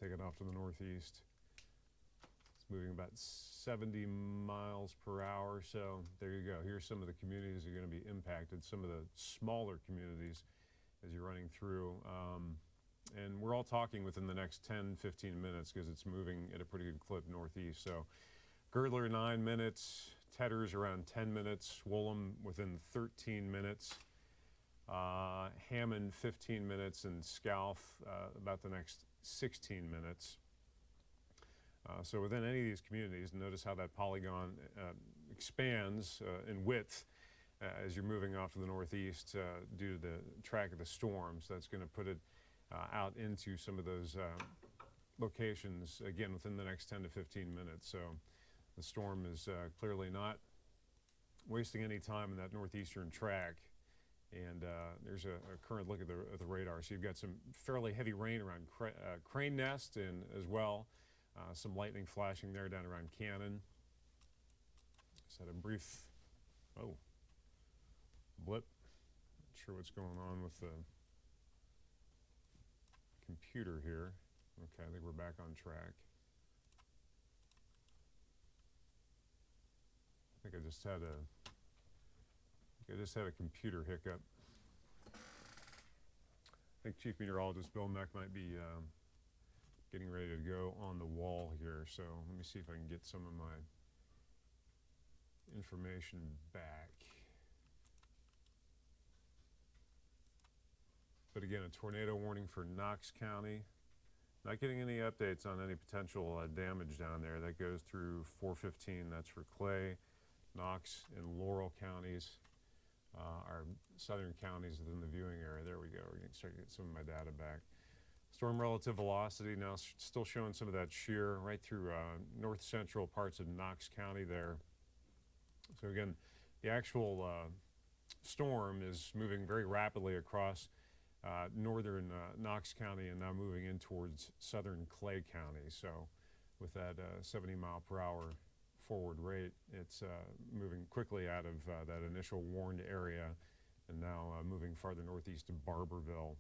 Take it off to the northeast. It's moving about 70 miles per hour. So there you go. Here's some of the communities that are going to be impacted, some of the smaller communities as you're running through. And we're all talking within the next 10, 15 minutes because it's moving at a pretty good clip northeast. So Girdler 9 minutes, Tedder's around 10 minutes, Woolham within 13 minutes, Hammond 15 minutes, and Scalf about the next 16 minutes. So within any of these communities, notice how that polygon expands in width as you're moving off to the northeast due to the track of the storms. That's going to put it out into some of those locations, again, within the next 10 to 15 minutes. So the storm is clearly not wasting any time in that northeastern track. And there's a current look at the radar. So you've got some fairly heavy rain around Crane Nest and as well. Some lightning flashing there down around Cannon. Just had a brief, blip. Not sure what's going on with the computer here. Okay, I think we're back on track. I think I just had a computer hiccup. I think Chief Meteorologist Bill Meck might be getting ready to go on the wall here. So let me see if I can get some of my information back. But again, a tornado warning for Knox County. Not getting any updates on any potential damage down there. That goes through 415. That's for Clay, Knox, and Laurel counties. Our southern counties within the viewing area. There we go. We're going to start to get some of my data back. Storm relative velocity now still showing some of that shear right through north central parts of Knox County there. So again, the actual storm is moving very rapidly across northern Knox County and now moving in towards southern Clay County. So with that 70 mile per hour forward rate, it's moving quickly out of that initial warned area and now moving farther northeast to Barberville.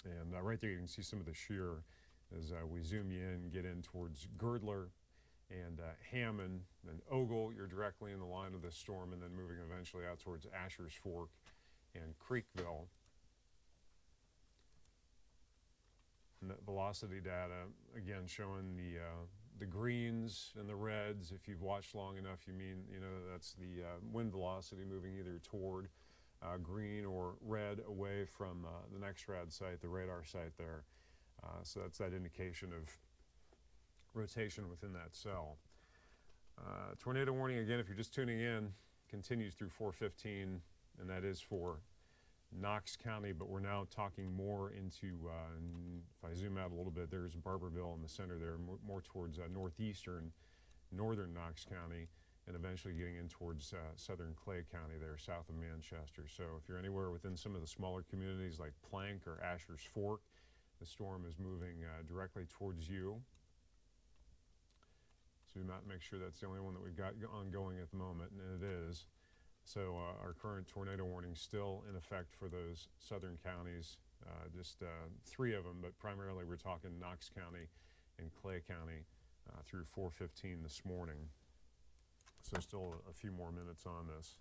And right there you can see some of the shear as we zoom you in, get in towards Girdler and Hammond and Ogle. You're directly in the line of the storm, and then moving eventually out towards Asher's Fork and Creekville. And that velocity data, again, showing the greens and the reds. If you've watched long enough, you know that's the wind velocity moving either toward green or red away from the NextRad site, the radar site there. So that's that indication of rotation within that cell. Tornado warning, again, if you're just tuning in, continues through 415, and that is for Knox County, but we're now talking more into, if I zoom out a little bit, there's Barberville in the center there, more towards northern Knox County, and eventually getting in towards southern Clay County there, south of Manchester. So if you're anywhere within some of the smaller communities like Plank or Asher's Fork, the storm is moving directly towards you. Zoom out and make sure that's the only one that we've got ongoing at the moment, and it is. So our current tornado warning still in effect for those southern counties, just 3 of them, but primarily we're talking Knox County and Clay County through 4:15 this morning. So still a few more minutes on this.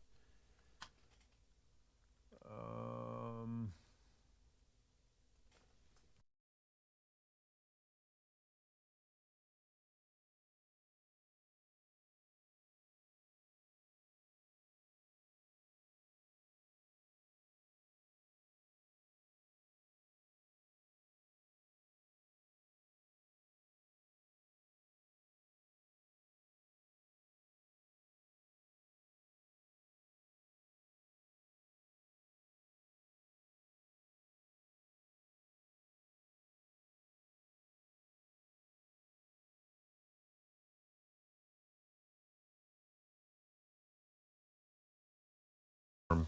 And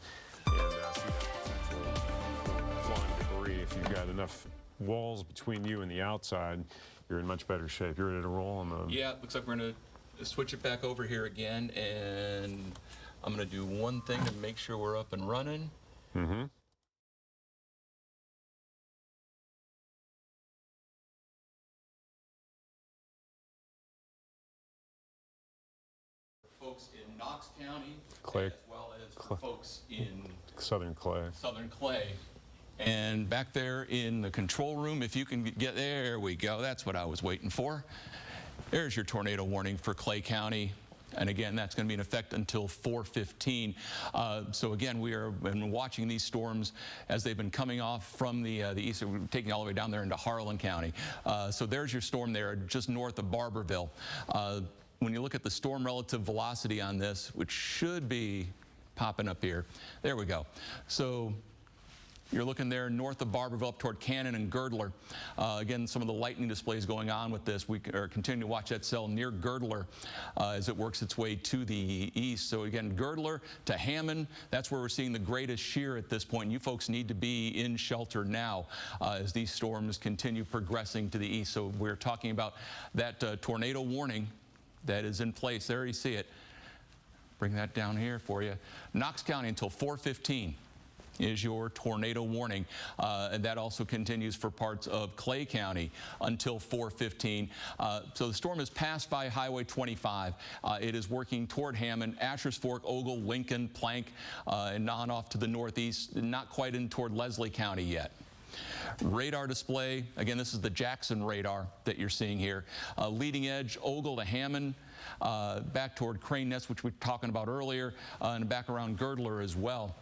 flying debris. If you've got enough walls between you and the outside, you're in much better shape. You're ready to roll on the... Yeah, it looks like we're going to switch it back over here again, and I'm going to do one thing to make sure we're up and running. Mm-hmm. Folks in Knox County, Clay. as well as for folks in Southern Clay. Southern Clay. And back there in the control room, if you can get, there we go, that's what I was waiting for. There's your tornado warning for Clay County. And again, that's going to be in effect until 4:15. So again, we are been watching these storms as they've been coming off from the east, taking all the way down there into Harlan County. So there's your storm there, just north of Barberville. When you look at the storm relative velocity on this, which should be popping up here, there we go. So you're looking there north of Barberville up toward Cannon and Girdler. Again, some of the lightning displays going on with this. We are continuing to watch that cell near Girdler as it works its way to the east. So again, Girdler to Hammond, that's where we're seeing the greatest shear at this point. And you folks need to be in shelter now as these storms continue progressing to the east. So we're talking about that tornado warning that is in place. There you see it. Bring that down here for you. Knox County until 4:15. Is your tornado warning, and that also continues for parts of Clay County until 4:15. So the storm has passed by Highway 25. It is working toward Hammond, Ashers Fork, Ogle, Lincoln, Plank, and on off to the northeast, not quite in toward Leslie County yet. Radar display, again, this is the Jackson radar that you're seeing here. Leading edge, Ogle to Hammond, back toward Crane Nest, which we were talking about earlier, and back around Girdler as well.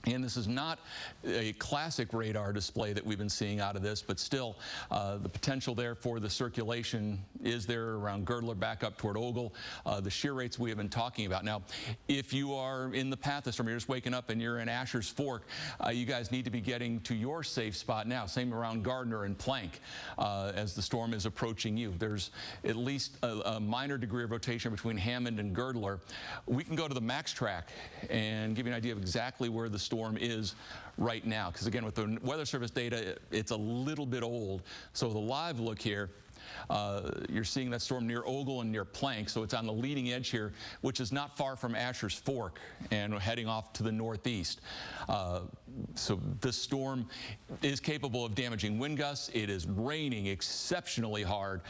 And this is not a classic radar display that we've been seeing out of this, but still the potential there for the circulation is there around Girdler back up toward Ogle. The shear rates we have been talking about. Now, if you are in the path of the storm, you're just waking up and you're in Ashers Fork, you guys need to be getting to your safe spot now. Same around Gardner and Plank as the storm is approaching you. There's at least a minor degree of rotation between Hammond and Girdler. We can go to the max track and give you an idea of exactly where the storm is right now, because again, with the Weather Service data, it's a little bit old. So the live look here, you're seeing that storm near Ogle and near Plank, so it's on the leading edge here, which is not far from Ashers Fork and heading off to the northeast. So this storm is capable of damaging wind gusts. It is raining exceptionally hard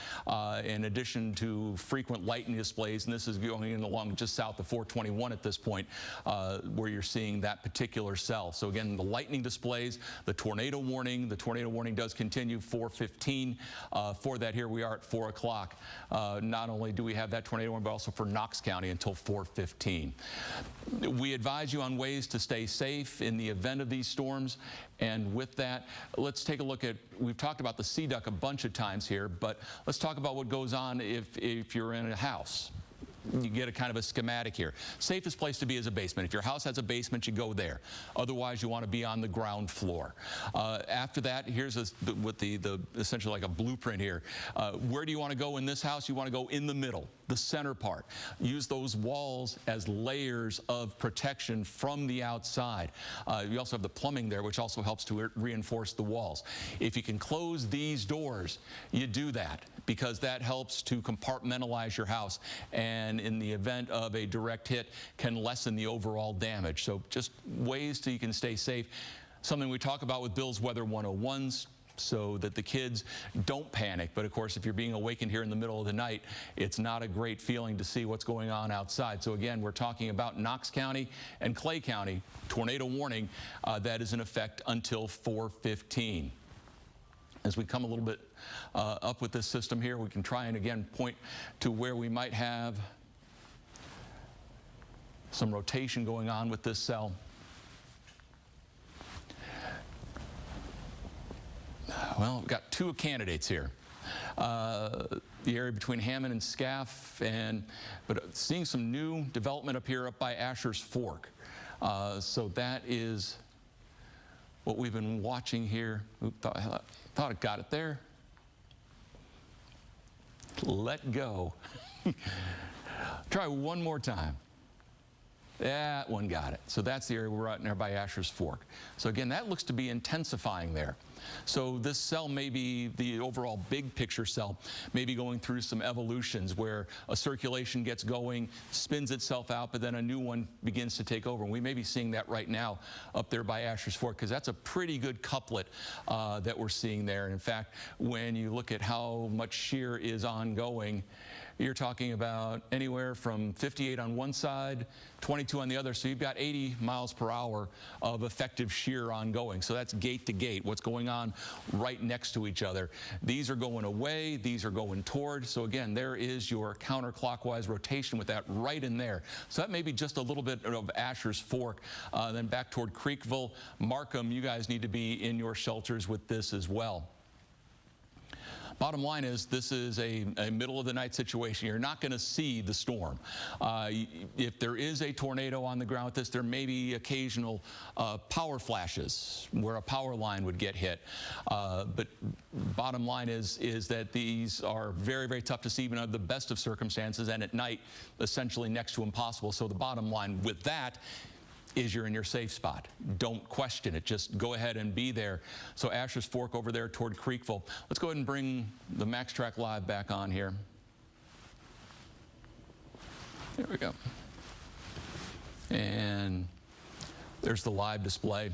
in addition to frequent lightning displays, and this is going in along just south of 421 at this point where you're seeing that particular cell. So again, the lightning displays, the tornado warning does continue 4:15 for that. Here we are at 4 o'clock. Not only do we have that tornado warning, but also for Knox County until 4:15. We advise you on ways to stay safe in the event of these storms. And with that, let's take a look at, we've talked about the sea duck a bunch of times here, but let's talk about what goes on if you're in a house. You get a kind of a schematic here. Safest place to be is a basement. If your house has a basement, you go there. Otherwise, you want to be on the ground floor. After that, here's essentially like a blueprint here. Where do you want to go in this house? You want to go in the middle, the center part. Use those walls as layers of protection from the outside. You also have the plumbing there, which also helps to reinforce the walls. If you can close these doors, you do that, because that helps to compartmentalize your house, and in the event of a direct hit can lessen the overall damage. So just ways so you can stay safe. Something we talk about with Bill's Weather 101s, so that the kids don't panic. But of course, if you're being awakened here in the middle of the night, it's not a great feeling to see what's going on outside. So again, we're talking about Knox County and Clay County tornado warning that is in effect until 4:15. As we come a little bit up with this system here, we can try and again point to where we might have some rotation going on with this cell. Well, we've got two candidates here. The area between Hammond and Scaff, but seeing some new development up here up by Ashers Fork. So that is what we've been watching here. Thought it got it there. Let go. Try one more time. That one got it. So that's the area we're out there by Asher's Fork. So again, that looks to be intensifying there. So this cell may be, the overall big picture cell, may be going through some evolutions where a circulation gets going, spins itself out, but then a new one begins to take over. And we may be seeing that right now up there by Asher's Fork, because that's a pretty good couplet that we're seeing there. And in fact, when you look at how much shear is ongoing, you're talking about anywhere from 58 on one side, 22 on the other. So you've got 80 miles per hour of effective shear ongoing. So that's gate to gate, what's going on right next to each other. These are going away, these are going toward. So again, there is your counterclockwise rotation with that right in there. So that may be just a little bit of Asher's Fork. Then back toward Creekville, Markham, you guys need to be in your shelters with this as well. Bottom line is, this is a middle of the night situation. You're not going to see the storm. If there is a tornado on the ground with this, there may be occasional power flashes where a power line would get hit. But bottom line is that these are very, very tough to see even under the best of circumstances, and at night, essentially next to impossible. So the bottom line with that is you're in your safe spot. Don't question it. Just go ahead and be there. So Asher's Fork over there toward Creekville. Let's go ahead and bring the MaxTrack Live back on here. There we go. And there's the live display.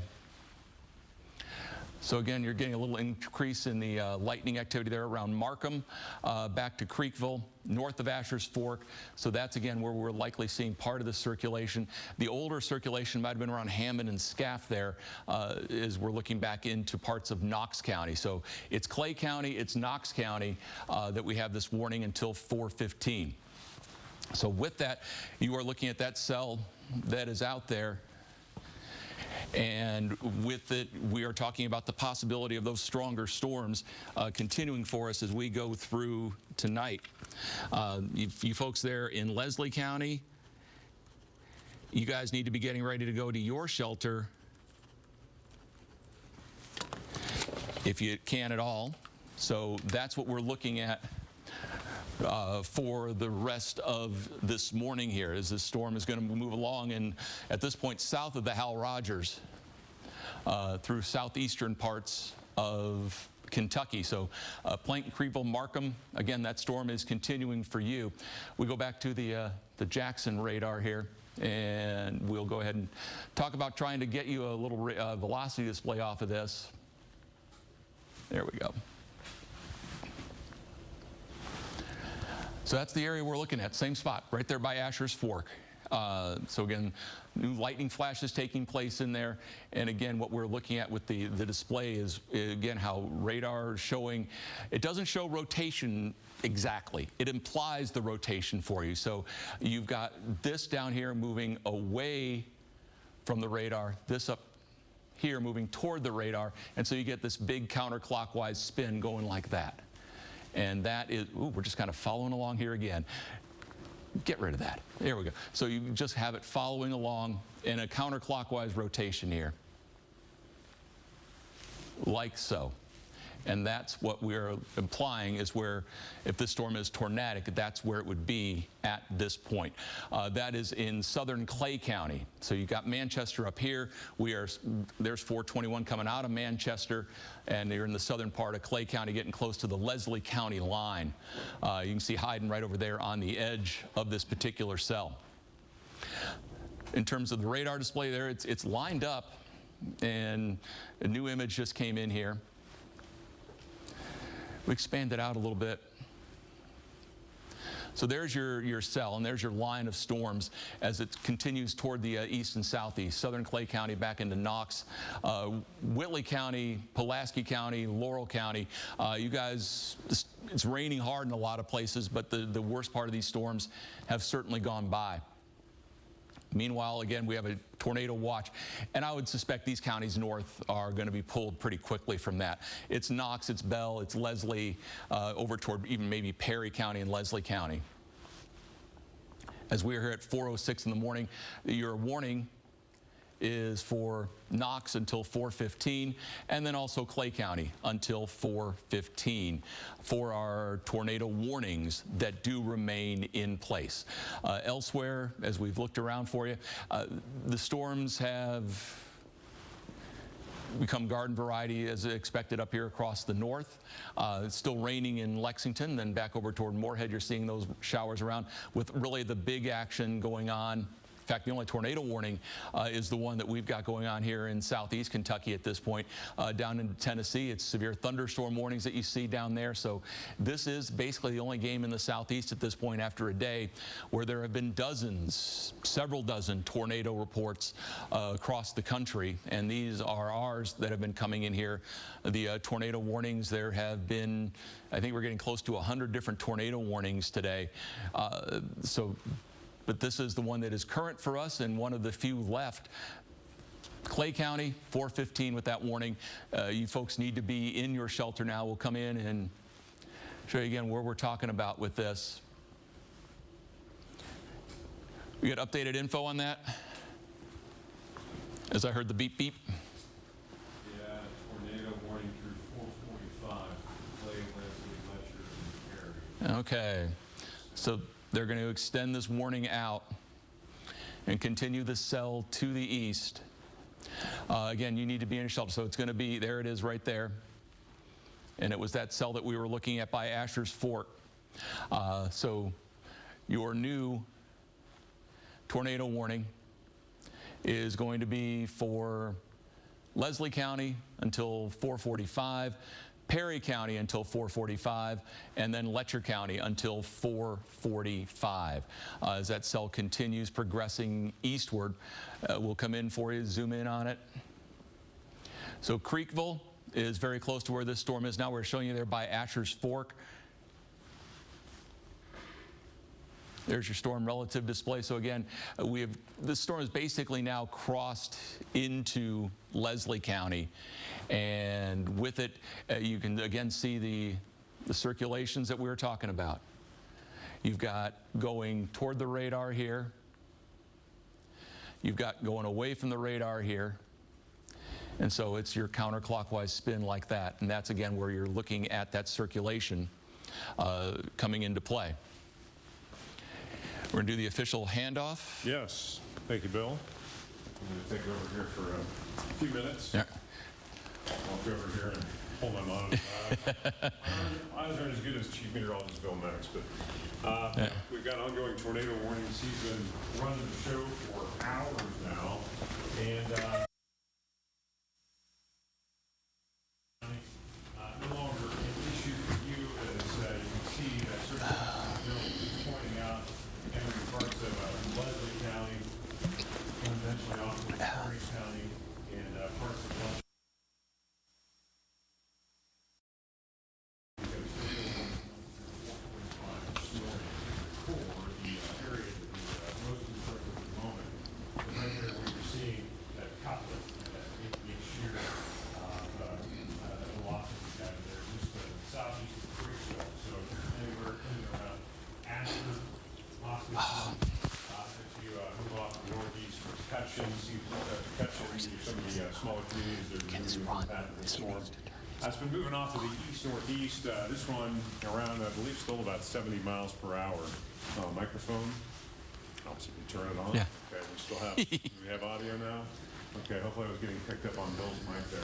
So again, you're getting a little increase in the lightning activity there around Markham, back to Creekville, north of Asher's Fork. So that's again where we're likely seeing part of the circulation. The older circulation might have been around Hammond and Scaff there, as we're looking back into parts of Knox County. So it's Clay County, it's Knox County that we have this warning until 4:15. So with that, you are looking at that cell that is out there. And with it, we are talking about the possibility of those stronger storms continuing for us as we go through tonight. You folks there in Leslie County, you guys need to be getting ready to go to your shelter if you can at all. So that's what we're looking at for the rest of this morning here, as this storm is going to move along, and at this point south of the Hal Rogers through southeastern parts of Kentucky. So Plankton, Creeville, Markham, again, that storm is continuing for you. We go back to the Jackson radar here, and we'll go ahead and talk about trying to get you a little velocity display off of this. There we go. So that's the area we're looking at, same spot, right there by Asher's Fork. So again, new lightning flashes taking place in there. And again, what we're looking at with the display is, again, how radar is showing. It doesn't show rotation exactly. It implies the rotation for you. So you've got this down here moving away from the radar, this up here moving toward the radar. And so you get this big counterclockwise spin going like that. And that is, ooh, we're just kind of following along here again. Get rid of that. There we go. So you just have it following along in a counterclockwise rotation here, like so. And that's what we're implying is where, if this storm is tornadic, that's where it would be at this point. That is in southern Clay County. So you've got Manchester up here. There's 421 coming out of Manchester, and you're in the southern part of Clay County, getting close to the Leslie County line. You can see Hyden right over there on the edge of this particular cell. In terms of the radar display there, it's lined up, and a new image just came in here. We expand it out a little bit. So there's your cell, and there's your line of storms as it continues toward the east and southeast. Southern Clay County back into Knox, Whitley County, Pulaski County, Laurel County. You guys, it's raining hard in a lot of places, but the worst part of these storms have certainly gone by. Meanwhile, again, we have a tornado watch, and I would suspect these counties north are going to be pulled pretty quickly from that. It's Knox, it's Bell, it's Leslie, over toward even maybe Perry County and Leslie County. As we're here at 4:06 in the morning, your warning is for Knox until 4:15, and then also Clay County until 4:15 for our tornado warnings that do remain in place. Elsewhere, as we've looked around for you, the storms have become garden variety as expected up here across the north. It's still raining in Lexington, then back over toward Moorhead, you're seeing those showers around with really the big action going on. In fact, the only tornado warning is the one that we've got going on here in southeast Kentucky at this point. Down in Tennessee, it's severe thunderstorm warnings that you see down there. So this is basically the only game in the southeast at this point after a day where there have been several dozen tornado reports across the country. And these are ours that have been coming in here. The tornado warnings, there have been, I think we're getting close to 100 different tornado warnings today. But this is the one that is current for us and one of the few left. Clay County, 4:15 with that warning. You folks need to be in your shelter now. We'll come in and show you again where we're talking about with this. We got updated info on that? As I heard the beep beep. Yeah, tornado warning through 4:45. Clay, Leslie, Letcher, and Perry. Okay. So they're going to extend this warning out and continue the cell to the east. Again, you need to be in a shelter. So it's going to be, there it is right there. And it was that cell that we were looking at by Asher's Fork. So your new tornado warning is going to be for Leslie County until 4:45. Perry County until 4:45, and then Letcher County until 4:45. As that cell continues progressing eastward, we'll come in for you, zoom in on it. So Creekville is very close to where this storm is now. We're showing you there by Asher's Fork. There's your storm relative display. So again, this storm has basically now crossed into Leslie County. And with it, you can again see the circulations that we were talking about. You've got going toward the radar here. You've got going away from the radar here. And so it's your counterclockwise spin like that. And that's again where you're looking at that circulation coming into play. We're going to do the official handoff. Yes. Thank you, Bill. I'm going to take over here for a few minutes. Yeah. I'll go over here and pull my monitor. Eyes aren't as good as Chief Meteorologist Bill Maddox, but we've got ongoing tornado warnings. He's been running the show for hours now, and no longer an issue for you, as you can see that circulation Bill is pointing out every parts of Leslie County, and eventually off to Perry County, and parts of Letcher. It's been moving off to the east-northeast. This one around, I believe, still about 70 miles per hour. Microphone. Helps if you turn it on. Yeah. Okay, we still have. Do we have audio now? Okay, hopefully I was getting picked up on Bill's mic there.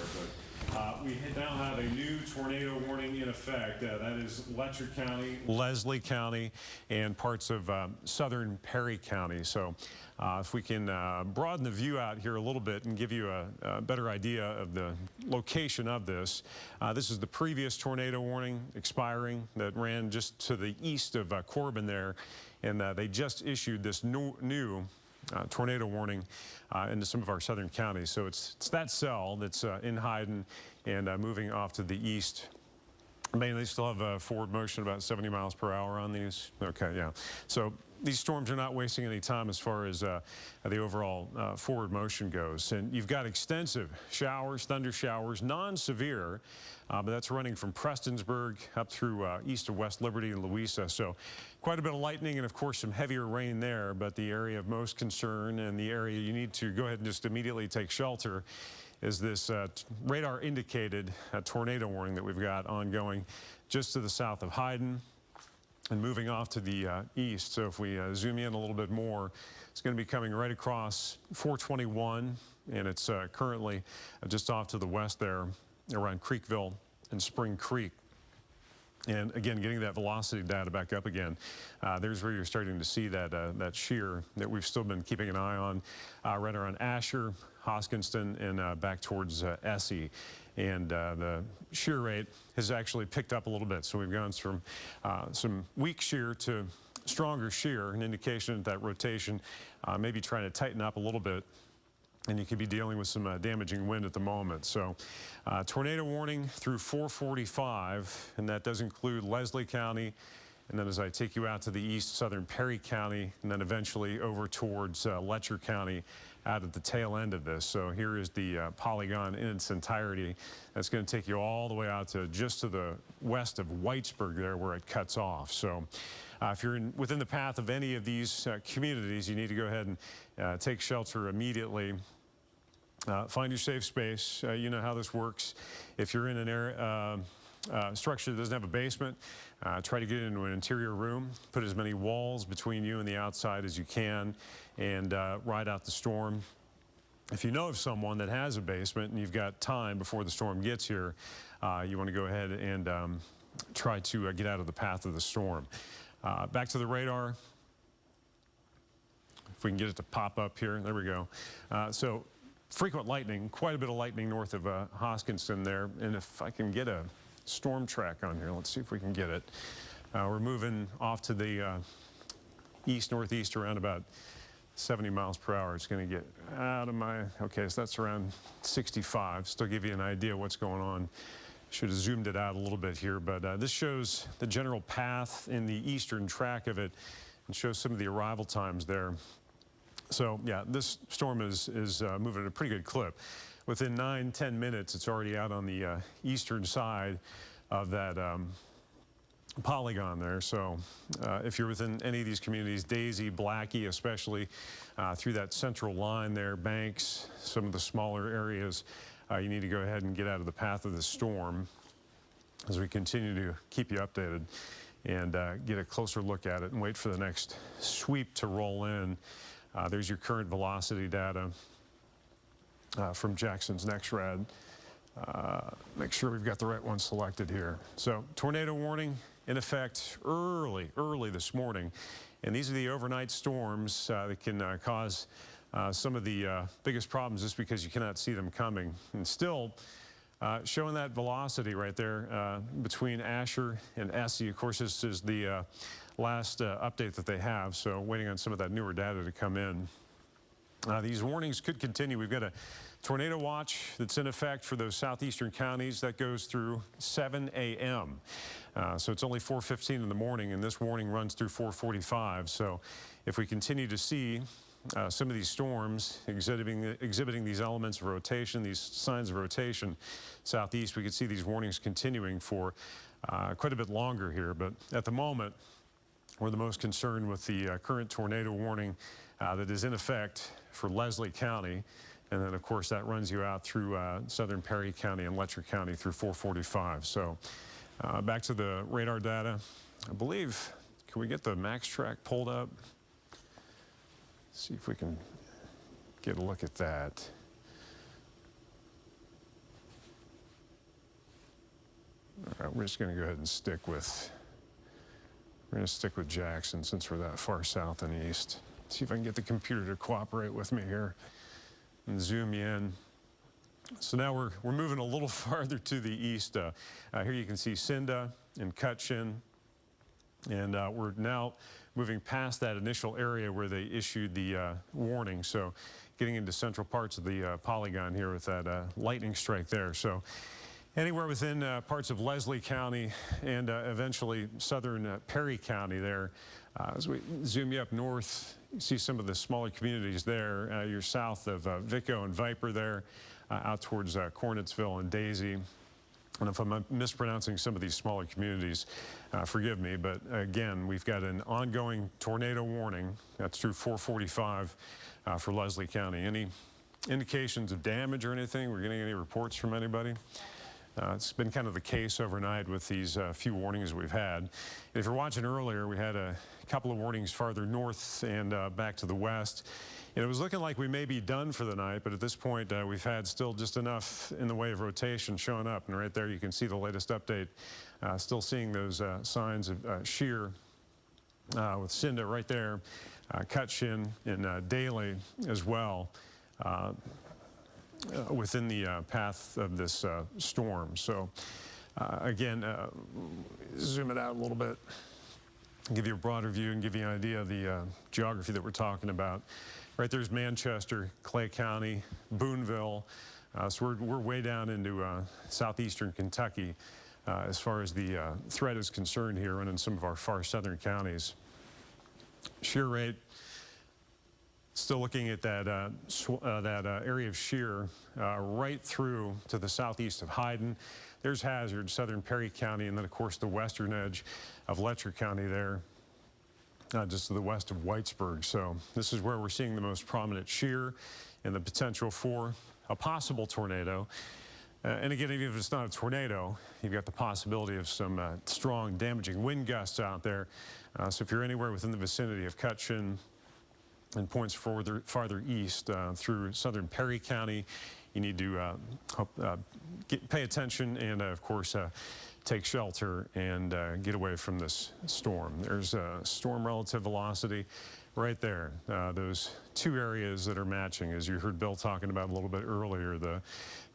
But we now have a new tornado warning in effect. That is Letcher County, Leslie County, and parts of southern Perry County. So if we can broaden the view out here a little bit and give you a better idea of the location of this. This is the previous tornado warning expiring that ran just to the east of Corbin there. And they just issued this new tornado warning into some of our southern counties. So it's that cell that's in Hyden and moving off to the east. I mean, they still have forward motion about 70 miles per hour on these. Okay, yeah. So these storms are not wasting any time as far as the overall forward motion goes. And you've got extensive showers, thunder showers, non-severe, but that's running from Prestonsburg up through east of West Liberty and Louisa. So quite a bit of lightning and, of course, some heavier rain there. But the area of most concern and the area you need to go ahead and just immediately take shelter is this radar indicated tornado warning that we've got ongoing just to the south of Hyden and moving off to the east. So if we zoom in a little bit more, it's going to be coming right across 421, and it's currently just off to the west there around Creekville and Spring Creek. And again, getting that velocity data back up again, there's where you're starting to see that that shear that we've still been keeping an eye on right around Asher, Hoskinston, and back towards Essie. And the shear rate has actually picked up a little bit. So we've gone from some weak shear to stronger shear, an indication that rotation maybe trying to tighten up a little bit. And you could be dealing with some damaging wind at the moment. So tornado warning through 4:45, and that does include Leslie County. And then as I take you out to the east, southern Perry County, and then eventually over towards Letcher County out at the tail end of this. So here is the polygon in its entirety. That's going to take you all the way out to just to the west of Whitesburg there where it cuts off. So if you're within the path of any of these communities, you need to go ahead and take shelter immediately. Find your safe space. You know how this works. If you're in an area, structure that doesn't have a basement, try to get into an interior room. Put as many walls between you and the outside as you can, and ride out the storm. If you know of someone that has a basement and you've got time before the storm gets here, you want to go ahead and try to get out of the path of the storm. Back to the radar. If we can get it to pop up here. There we go. So frequent lightning, quite a bit of lightning north of Hoskinston there. And if I can get a storm track on here, let's see if we can get it. We're moving off to the east-northeast around about 70 miles per hour. It's going to get out of my, okay, so that's around 65. Still give you an idea what's going on. Should have zoomed it out a little bit here, but this shows the general path in the eastern track of it and shows some of the arrival times there. So yeah, this storm is moving at a pretty good clip. Within 9-10 minutes, it's already out on the eastern side of that polygon there. So if you're within any of these communities, Daisy, Blackie especially, through that central line there, Banks, some of the smaller areas, you need to go ahead and get out of the path of the storm as we continue to keep you updated and get a closer look at it and wait for the next sweep to roll in. There's your current velocity data from Jackson's next rad. Make sure we've got the right one selected here. So tornado warning in effect early this morning. And these are the overnight storms that can cause some of the biggest problems just because you cannot see them coming. And still showing that velocity right there between Asher and Essie. Of course, this is the last update that they have, so waiting on some of that newer data to come in. These warnings could continue. We've got a tornado watch that's in effect for those southeastern counties that goes through 7 a.m. So it's only 4:15 in the morning, and this warning runs through 4:45. So if we continue to see some of these storms exhibiting these elements of rotation, these signs of rotation southeast, we could see these warnings continuing for quite a bit longer here. But at the moment, we're the most concerned with the current tornado warning that is in effect for Leslie County. And then, of course, that runs you out through southern Perry County and Letcher County through 4:45. So back to the radar data. I believe, can we get the max track pulled up? See if we can get a look at that. All right, we're just going to go ahead and stick with Jackson since we're that far south and east. See if I can get the computer to cooperate with me here and zoom you in. So now we're moving a little farther to the east. Here you can see Cinda and Cutchin, and we're now moving past that initial area where they issued the warning. So getting into central parts of the polygon here with that lightning strike there. So Anywhere within parts of Leslie County and eventually southern Perry County there. As we zoom you up north, you see some of the smaller communities there. You're south of Vico and Viper there, out towards Cornetsville and Daisy. And if I'm mispronouncing some of these smaller communities, forgive me, but again, we've got an ongoing tornado warning. That's through 4:45 for Leslie County. Any indications of damage or anything? We're getting any reports from anybody? It's been kind of the case overnight with these few warnings we've had. And if you're watching earlier, we had a couple of warnings farther north and back to the west. And it was looking like we may be done for the night, but at this point, we've had still just enough in the way of rotation showing up. And right there, you can see the latest update. Still seeing those signs of shear with Cinda right there, Cutchin and Daly as well. Within the path of this storm. So again, zoom it out a little bit, give you a broader view and give you an idea of the geography that we're talking about. Right there's Manchester, Clay County, Boonville. So we're way down into southeastern Kentucky as far as the threat is concerned here and in some of our far southern counties. Shear rate, still looking at that, area of shear right through to the southeast of Hyden. There's Hazard, southern Perry County, and then of course the western edge of Letcher County there, just to the west of Whitesburg. So this is where we're seeing the most prominent shear and the potential for a possible tornado. And again, even if it's not a tornado, you've got the possibility of some strong damaging wind gusts out there. So if you're anywhere within the vicinity of Cutchin, and points farther east through southern Perry County, you need to pay attention and, of course, take shelter and get away from this storm. There's storm relative velocity right there. Those two areas that are matching, as you heard Bill talking about a little bit earlier, the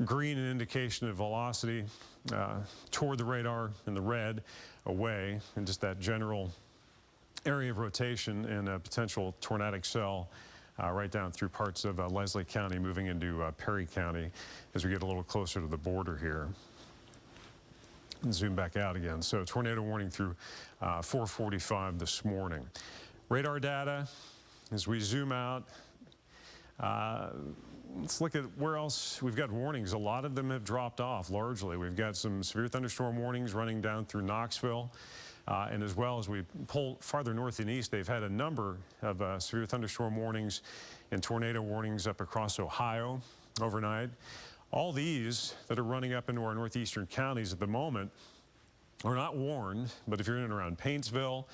green an indication of velocity toward the radar and the red away, and just that general area of rotation and a potential tornadic cell right down through parts of Leslie County, moving into Perry County as we get a little closer to the border here. And zoom back out again. So tornado warning through 4:45 this morning. Radar data, as we zoom out, let's look at where else we've got warnings. A lot of them have dropped off largely. We've got some severe thunderstorm warnings running down through Knoxville. And as well as we pull farther north and east, they've had a number of severe thunderstorm warnings and tornado warnings up across Ohio overnight. All these that are running up into our northeastern counties at the moment are not warned, but if you're in and around Paintsville,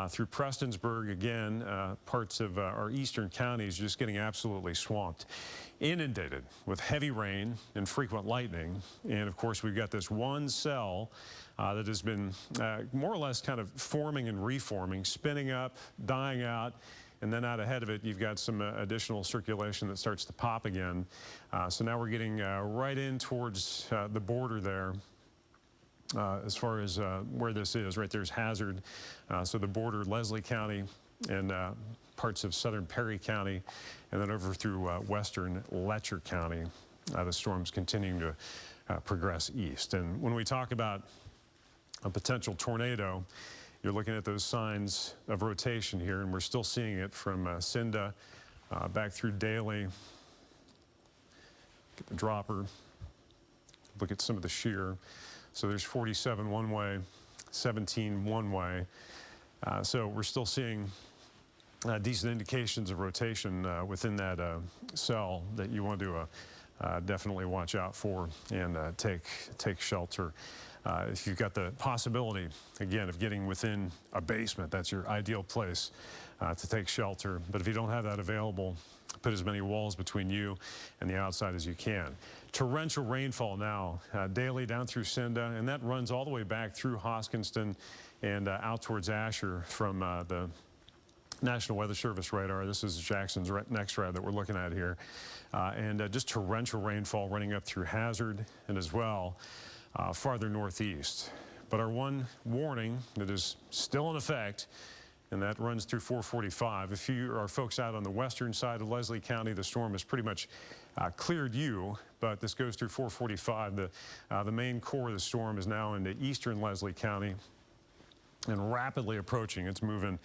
through Prestonsburg, again, parts of our eastern counties just getting absolutely swamped, inundated with heavy rain and frequent lightning. And of course, we've got this one cell that has been more or less kind of forming and reforming, spinning up, dying out, and then out ahead of it, you've got some additional circulation that starts to pop again. So now we're getting right in towards the border there. As far as where this is, right there's Hazard, so the border, Leslie County and parts of southern Perry County, and then over through western Letcher County. The storm's continuing to progress east. And when we talk about a potential tornado, you're looking at those signs of rotation here, and we're still seeing it from Cinda back through Daly. Get the dropper, look at some of the shear. So there's 47 one way, 17 one way. So we're still seeing decent indications of rotation within that cell that you want to definitely watch out for and take shelter. If you've got the possibility, again, of getting within a basement, that's your ideal place to take shelter. But if you don't have that available, put as many walls between you and the outside as you can. Torrential rainfall now, daily down through Cinda, and that runs all the way back through Hoskinston and out towards Asher from the National Weather Service radar. This is Jackson's next rad that we're looking at here. And just torrential rainfall running up through Hazard and as well farther northeast. But our one warning that is still in effect, and that runs through 4:45. If you are folks out on the western side of Leslie County, the storm is pretty much cleared you, but this goes through 445. The main core of the storm is now into eastern Leslie County and rapidly approaching. It's moving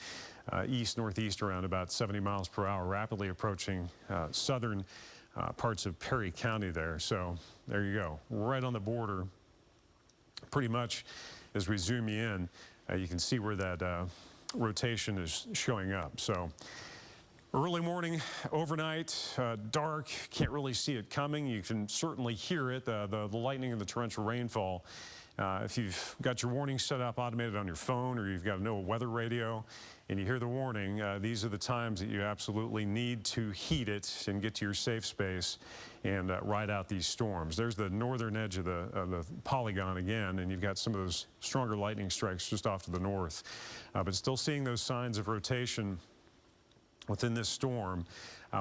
east-northeast around about 70 miles per hour, rapidly approaching southern parts of Perry County there. So there you go, right on the border. Pretty much as we zoom you in, you can see where that rotation is showing up. So early morning, overnight, dark, can't really see it coming. You can certainly hear it, the lightning and the torrential rainfall. If you've got your warning set up automated on your phone, or you've got a NOAA weather radio and you hear the warning, these are the times that you absolutely need to heed it and get to your safe space and ride out these storms. There's the northern edge of the polygon again, and you've got some of those stronger lightning strikes just off to the north. But still seeing those signs of rotation within this storm,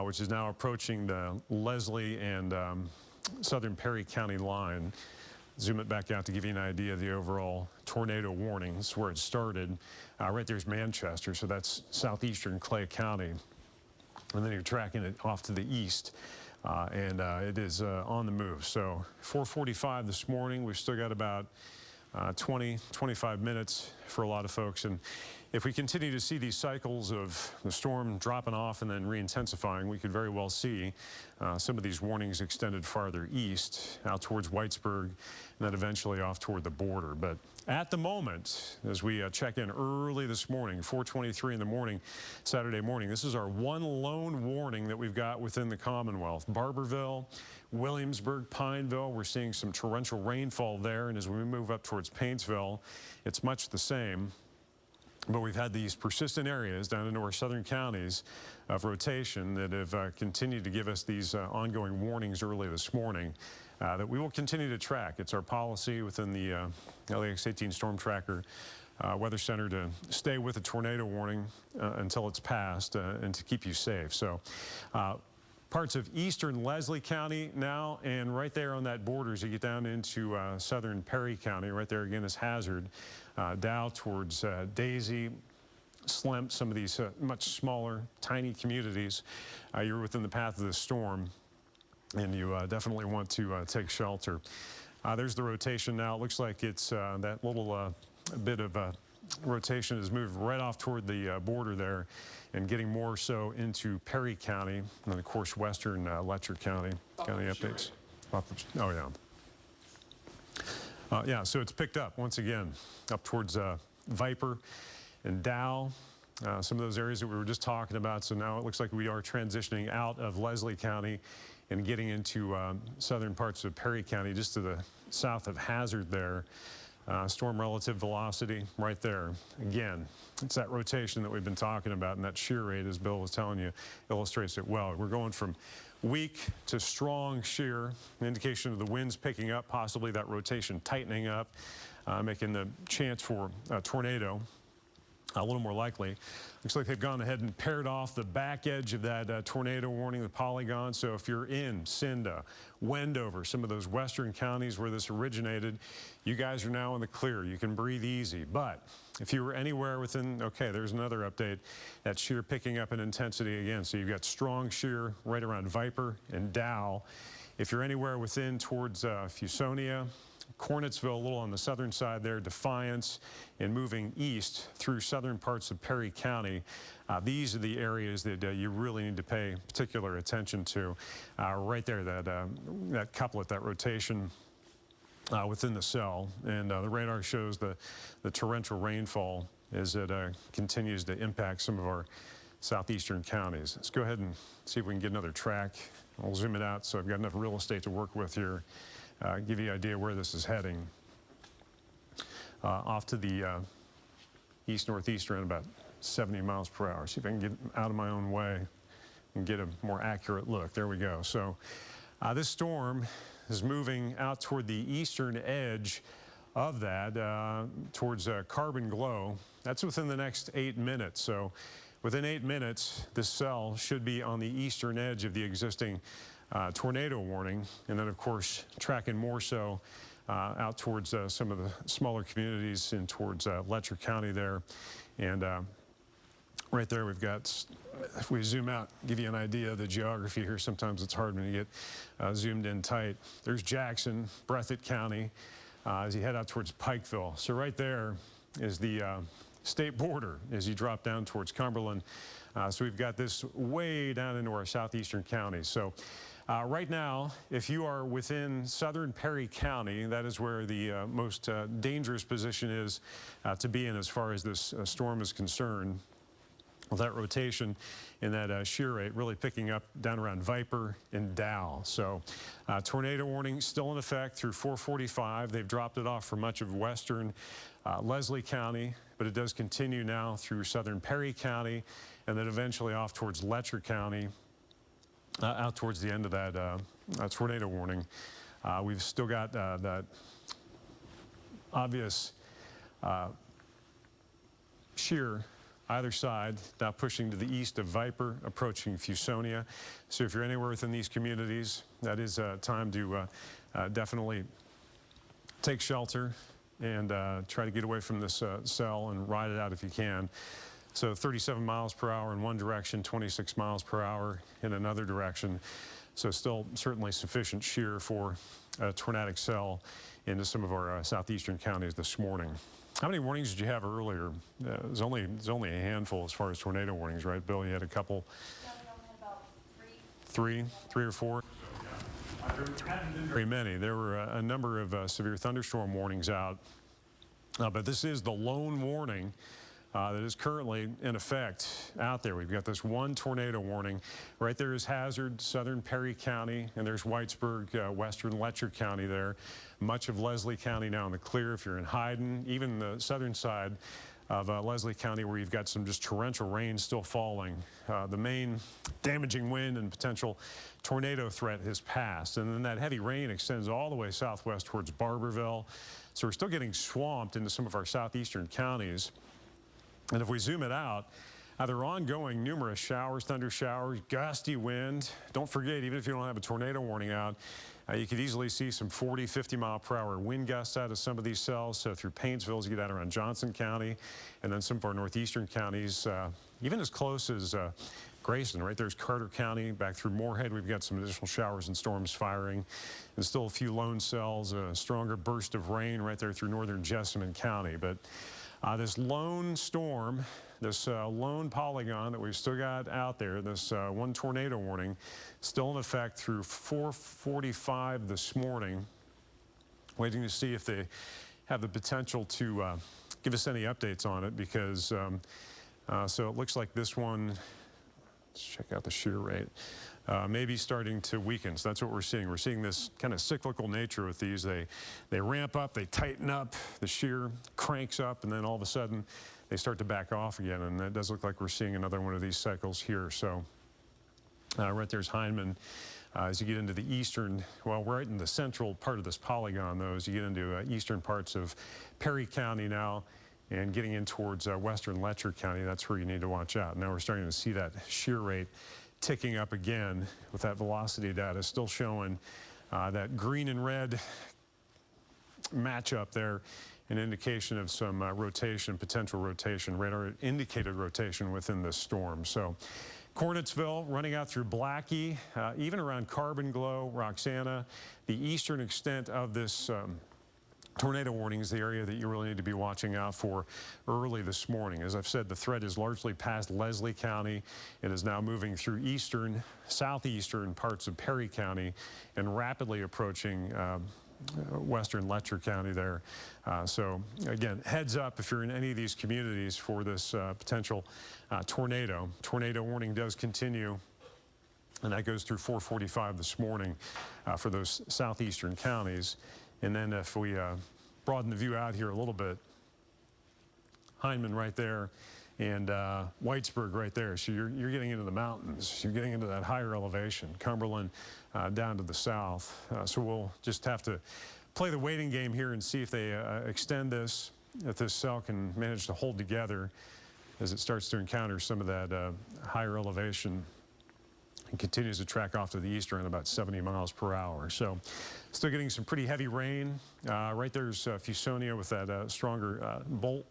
which is now approaching the Leslie and southern Perry County line. Zoom it back out to give you an idea of the overall tornado warnings, where it started. Right there's Manchester, so that's southeastern Clay County. And then you're tracking it off to the east, and it is on the move. So 4:45 this morning, we've still got about 25 minutes for a lot of folks. And if we continue to see these cycles of the storm dropping off and then re-intensifying, we could very well see some of these warnings extended farther east, out towards Whitesburg, and then eventually off toward the border. But at the moment, as we check in early this morning, 4:23 in the morning, Saturday morning, this is our one lone warning that we've got within the Commonwealth. Barberville, Williamsburg, Pineville, we're seeing some torrential rainfall there, and as we move up towards Paintsville, it's much the same. But we've had these persistent areas down into our southern counties of rotation that have continued to give us these ongoing warnings early this morning that we will continue to track. It's our policy within the WLEX-18 Storm Tracker Weather Center to stay with a tornado warning until it's passed and to keep you safe. So parts of eastern Leslie County now, and right there on that border as you get down into southern Perry County, right there again is Hazard, down towards Daisy, Slemp, some of these much smaller, tiny communities. You're within the path of the storm, and you definitely want to take shelter. There's the rotation now. It looks like it's that little bit of rotation has moved right off toward the border there and getting more so into Perry County and, of course, western Letcher County. County updates. Oh, yeah. Yeah, so it's picked up once again up towards Viper and Dow, some of those areas that we were just talking about. So now it looks like we are transitioning out of Leslie County and getting into southern parts of Perry County, just to the south of Hazard there. Storm relative velocity right there. Again, it's that rotation that we've been talking about, and that shear rate, as Bill was telling you, illustrates it well. We're going from weak to strong shear, an indication of the winds picking up, possibly that rotation tightening up, making the chance for a tornado a little more likely. Looks like they've gone ahead and paired off the back edge of that tornado warning, the polygon. So if you're in Cinda, Wendover, some of those western counties where this originated, you guys are now in the clear. You can breathe easy. But if you were anywhere within, okay, there's another update, that shear picking up in intensity again. So you've got strong shear right around Viper and Dow. If you're anywhere within towards Fusonia, Cornetsville, a little on the southern side there, Defiance, and moving east through southern parts of Perry County. These are the areas that you really need to pay particular attention to. Right there, that couplet, that rotation within the cell. And the radar shows the torrential rainfall as it continues to impact some of our southeastern counties. Let's go ahead and see if we can get another track. I'll zoom it out so I've got enough real estate to work with here. Give you an idea where this is heading. Off to the east-northeast around about 70 miles per hour. See if I can get out of my own way and get a more accurate look. There we go. So this storm is moving out toward the eastern edge of that, towards Carbon Glow. That's within the next 8 minutes. So within 8 minutes, this cell should be on the eastern edge of the existing tornado warning, and then of course tracking more so out towards some of the smaller communities and towards Letcher County there. And right there we've got if we zoom out, give you an idea of the geography here, sometimes it's hard when you get zoomed in tight. There's Jackson, Breathitt County, as you head out towards Pikeville. So right there is the state border as you drop down towards Cumberland. So we've got this way down into our southeastern counties. So right now, if you are within southern Perry County, that is where the most dangerous position is to be in as far as this storm is concerned. With that rotation and that shear rate really picking up down around Viper and Dow. So tornado warning still in effect through 4:45. They've dropped it off for much of western Leslie County, but it does continue now through southern Perry County and then eventually off towards Letcher County out towards the end of that tornado warning. We've still got that obvious shear either side, now pushing to the east of Viper, approaching Fusonia. So if you're anywhere within these communities, that is time to definitely take shelter and try to get away from this cell and ride it out if you can. So 37 miles per hour in one direction, 26 miles per hour in another direction. So still certainly sufficient shear for a tornadic cell into some of our southeastern counties this morning. How many warnings did you have earlier? There's only a handful as far as tornado warnings, right, Bill? You had a couple. Yeah, we only had about Three or four. There haven't been very many. There were a number of severe thunderstorm warnings out, but this is the lone warning that is currently in effect out there. We've got this one tornado warning. Right there is Hazard, southern Perry County, and there's Whitesburg, western Letcher County there. Much of Leslie County now in the clear if you're in Hyden, even the southern side of Leslie County where you've got some just torrential rain still falling. The main damaging wind and potential tornado threat has passed, and then that heavy rain extends all the way southwest towards Barberville. So we're still getting swamped into some of our southeastern counties. And if we zoom it out, there are ongoing numerous showers, thunder showers, gusty wind. Don't forget, even if you don't have a tornado warning out, you could easily see some 40, 50 mile per hour wind gusts out of some of these cells. So through Painesville, as you get out around Johnson County, and then some of our northeastern counties, even as close as Grayson, right there's Carter County. Back through Moorhead, we've got some additional showers and storms firing. And still a few lone cells, a stronger burst of rain right there through northern Jessamine County. But this lone storm, this lone polygon that we've still got out there, this one tornado warning, still in effect through 4:45 this morning. Waiting to see if they have the potential to give us any updates on it, because so it looks like this one, let's check out the shear rate, maybe starting to weaken. So that's what we're seeing. We're seeing this kind of cyclical nature with these. They ramp up, they tighten up, the shear cranks up, and then all of a sudden they start to back off again. And it does look like we're seeing another one of these cycles here. So right there's Heinemann. As you get into the eastern, well, we're right in the central part of this polygon, though, as you get into eastern parts of Perry County now, and getting in towards western Letcher County, that's where you need to watch out. Now we're starting to see that shear rate ticking up again with that velocity data still showing that green and red matchup there, an indication of some rotation, potential rotation, radar indicated rotation within this storm. So Cornetsville running out through Blackie, even around Carbon Glow, Roxana, the eastern extent of this tornado warning is the area that you really need to be watching out for early this morning. As I've said, the threat is largely past Leslie County. It is now moving through eastern, southeastern parts of Perry County and rapidly approaching western Letcher County there. So again, heads up if you're in any of these communities for this potential tornado. Tornado warning does continue, and that goes through 4:45 this morning for those southeastern counties. And then if we broaden the view out here a little bit, Heinemann right there and Whitesburg right there. So you're getting into the mountains. You're getting into that higher elevation. Cumberland down to the south. So we'll just have to play the waiting game here and see if they extend this, if this cell can manage to hold together as it starts to encounter some of that higher elevation and continues to track off to the east around about 70 miles per hour. So still getting some pretty heavy rain. Right there's Fusonia with that stronger bolt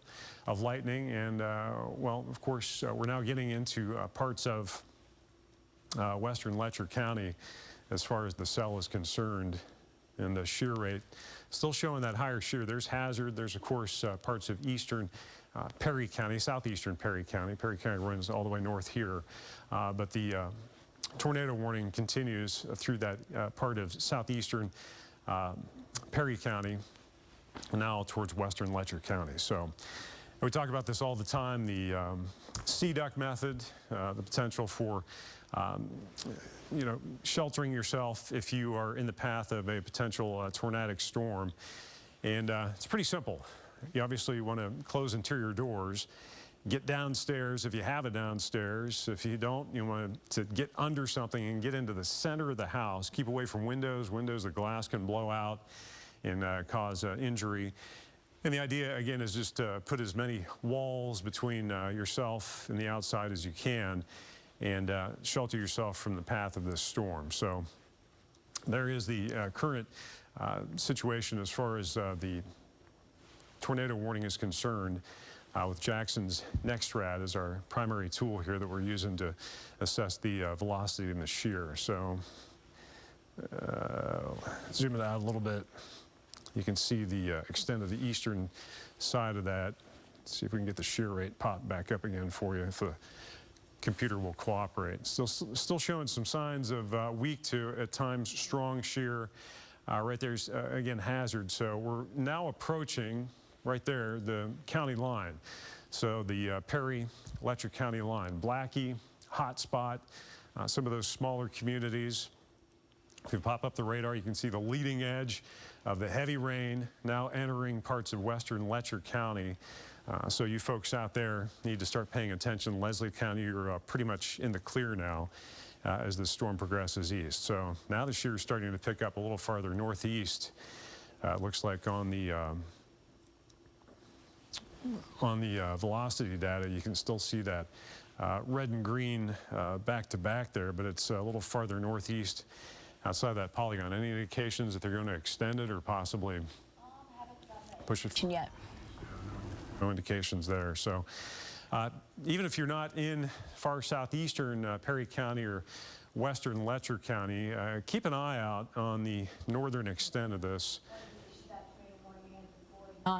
of lightning. And, well, of course, we're now getting into parts of western Letcher County as far as the cell is concerned. And the shear rate still showing that higher shear. There's Hazard. There's, of course, parts of eastern Perry County, southeastern Perry County. Perry County runs all the way north here. But the tornado warning continues through that part of southeastern Perry County, now towards western Letcher County. So we talk about this all the time, the sea duck method, the potential for you know, sheltering yourself if you are in the path of a potential tornadic storm. And it's pretty simple. You obviously want to close interior doors, get downstairs if you have it downstairs. If you don't, you want to get under something and get into the center of the house. Keep away from windows. The glass can blow out and cause injury. And the idea, again, is just to put as many walls between yourself and the outside as you can, and shelter yourself from the path of this storm. So there is the current situation as far as the tornado warning is concerned, with Jackson's NextRad as our primary tool here that we're using to assess the velocity and the shear. So zoom it out a little bit. You can see the extent of the eastern side of that. Let's see if we can get the shear rate popped back up again for you, if the computer will cooperate. Still showing some signs of weak to, at times, strong shear. Right there's, again, Hazard. So we're now approaching, right there, the county line. So the Perry-Letcher County line. Blackie, hot spot, some of those smaller communities. If you pop up the radar, you can see the leading edge of the heavy rain now entering parts of western Letcher County. So you folks out there need to start paying attention. Leslie County, you're pretty much in the clear now as the storm progresses east. So now the shear is starting to pick up a little farther northeast. Looks like on the velocity data, you can still see that red and green back to back there, but it's a little farther northeast outside that polygon. Any indications that they're going to extend it or possibly push it? Yet. No indications there. So even if you're not in far southeastern Perry County or western Letcher County, keep an eye out on the northern extent of this.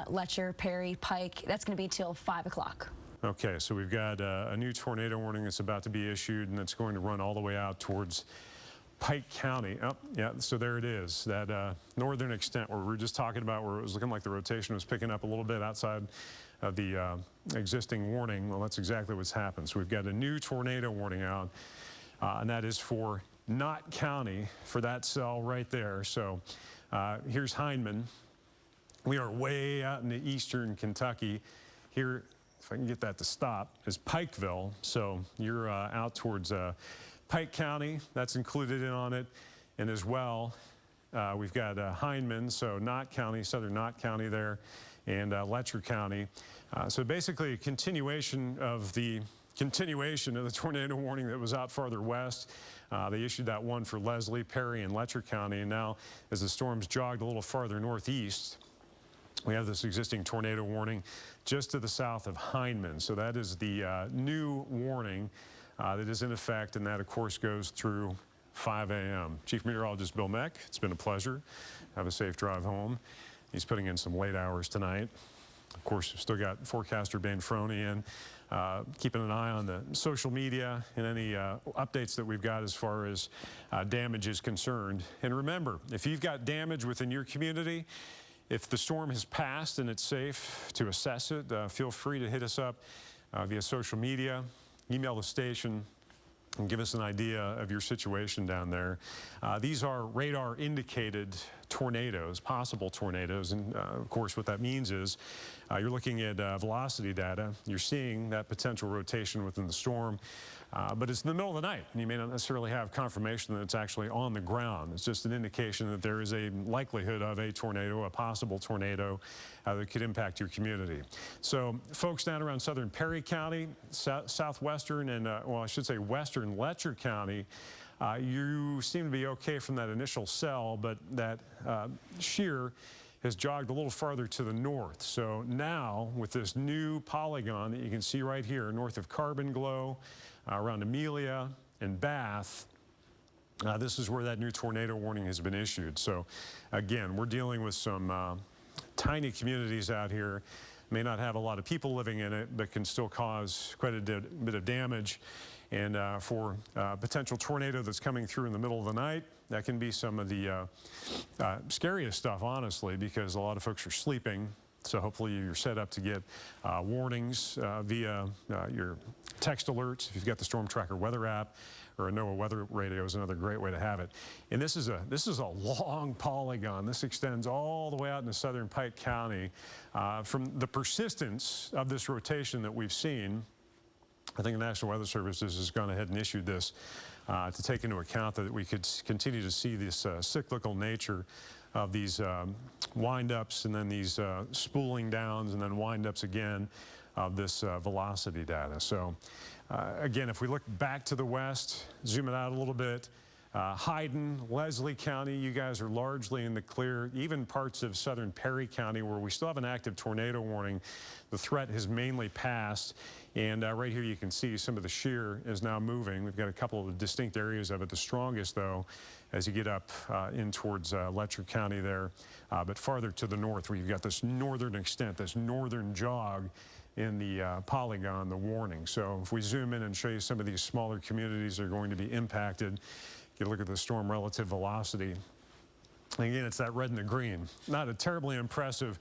Letcher, Perry, Pike, that's going to be till 5 o'clock. Okay, so we've got a new tornado warning that's about to be issued, and it's going to run all the way out towards Pike County. Oh, yeah, so there it is, that northern extent where we were just talking about, where it was looking like the rotation was picking up a little bit outside of the existing warning. Well, that's exactly what's happened. So we've got a new tornado warning out, and that is for Knott County, for that cell right there. So here's Hindman. We are way out in the eastern Kentucky. Here, if I can get that to stop, is Pikeville. So you're out towards Pike County, that's included in on it. And as well, we've got Hindman, so Knott County, southern Knott County there, and Letcher County. So basically a continuation of the tornado warning that was out farther west. They issued that one for Leslie, Perry, and Letcher County. And now as the storms jogged a little farther northeast, we have this existing tornado warning just to the south of Hindman. So that is the new warning that is in effect, and that, of course, goes through 5 a.m. Chief Meteorologist Bill Meck, it's been a pleasure. Have a safe drive home. He's putting in some late hours tonight. Of course, we've still got forecaster Ben Froney in, keeping an eye on the social media and any updates that we've got as far as damage is concerned. And remember, if you've got damage within your community, if the storm has passed and it's safe to assess it, feel free to hit us up via social media, email the station, and give us an idea of your situation down there. These are radar indicated tornadoes, possible tornadoes, and of course what that means is you're looking at velocity data. You're seeing that potential rotation within the storm, but it's in the middle of the night, and you may not necessarily have confirmation that it's actually on the ground. It's just an indication that there is a likelihood of a tornado, a possible tornado that could impact your community. So folks down around southern Perry County, southwestern and, well, I should say western Letcher County, You seem to be okay from that initial cell, but that shear has jogged a little farther to the north. So now with this new polygon that you can see right here north of Carbon Glow, around Amelia and Bath, this is where that new tornado warning has been issued. So again, we're dealing with some tiny communities out here. May not have a lot of people living in it, but can still cause quite a bit of damage. And for a potential tornado that's coming through in the middle of the night, that can be some of the scariest stuff, honestly, because a lot of folks are sleeping. So hopefully you're set up to get warnings via your text alerts. If you've got the Storm Tracker weather app, or a NOAA weather radio is another great way to have it. And this is a long polygon. This extends all the way out into southern Pike County. From the persistence of this rotation that we've seen, I think the National Weather Service has gone ahead and issued this to take into account that we could continue to see this cyclical nature of these wind-ups and then these spooling downs and then wind-ups again of this velocity data. So again, if we look back to the west, zoom it out a little bit, Hyden, Leslie County, you guys are largely in the clear. Even parts of southern Perry County where we still have an active tornado warning, the threat has mainly passed. And right here you can see some of the shear is now moving. We've got a couple of distinct areas of it. The strongest, though, as you get up in towards Letcher County there, but farther to the north where you've got this northern extent, this northern jog in the polygon, the warning. So if we zoom in and show you some of these smaller communities that are going to be impacted, you look at the storm relative velocity. Again, it's that red and the green. Not a terribly impressive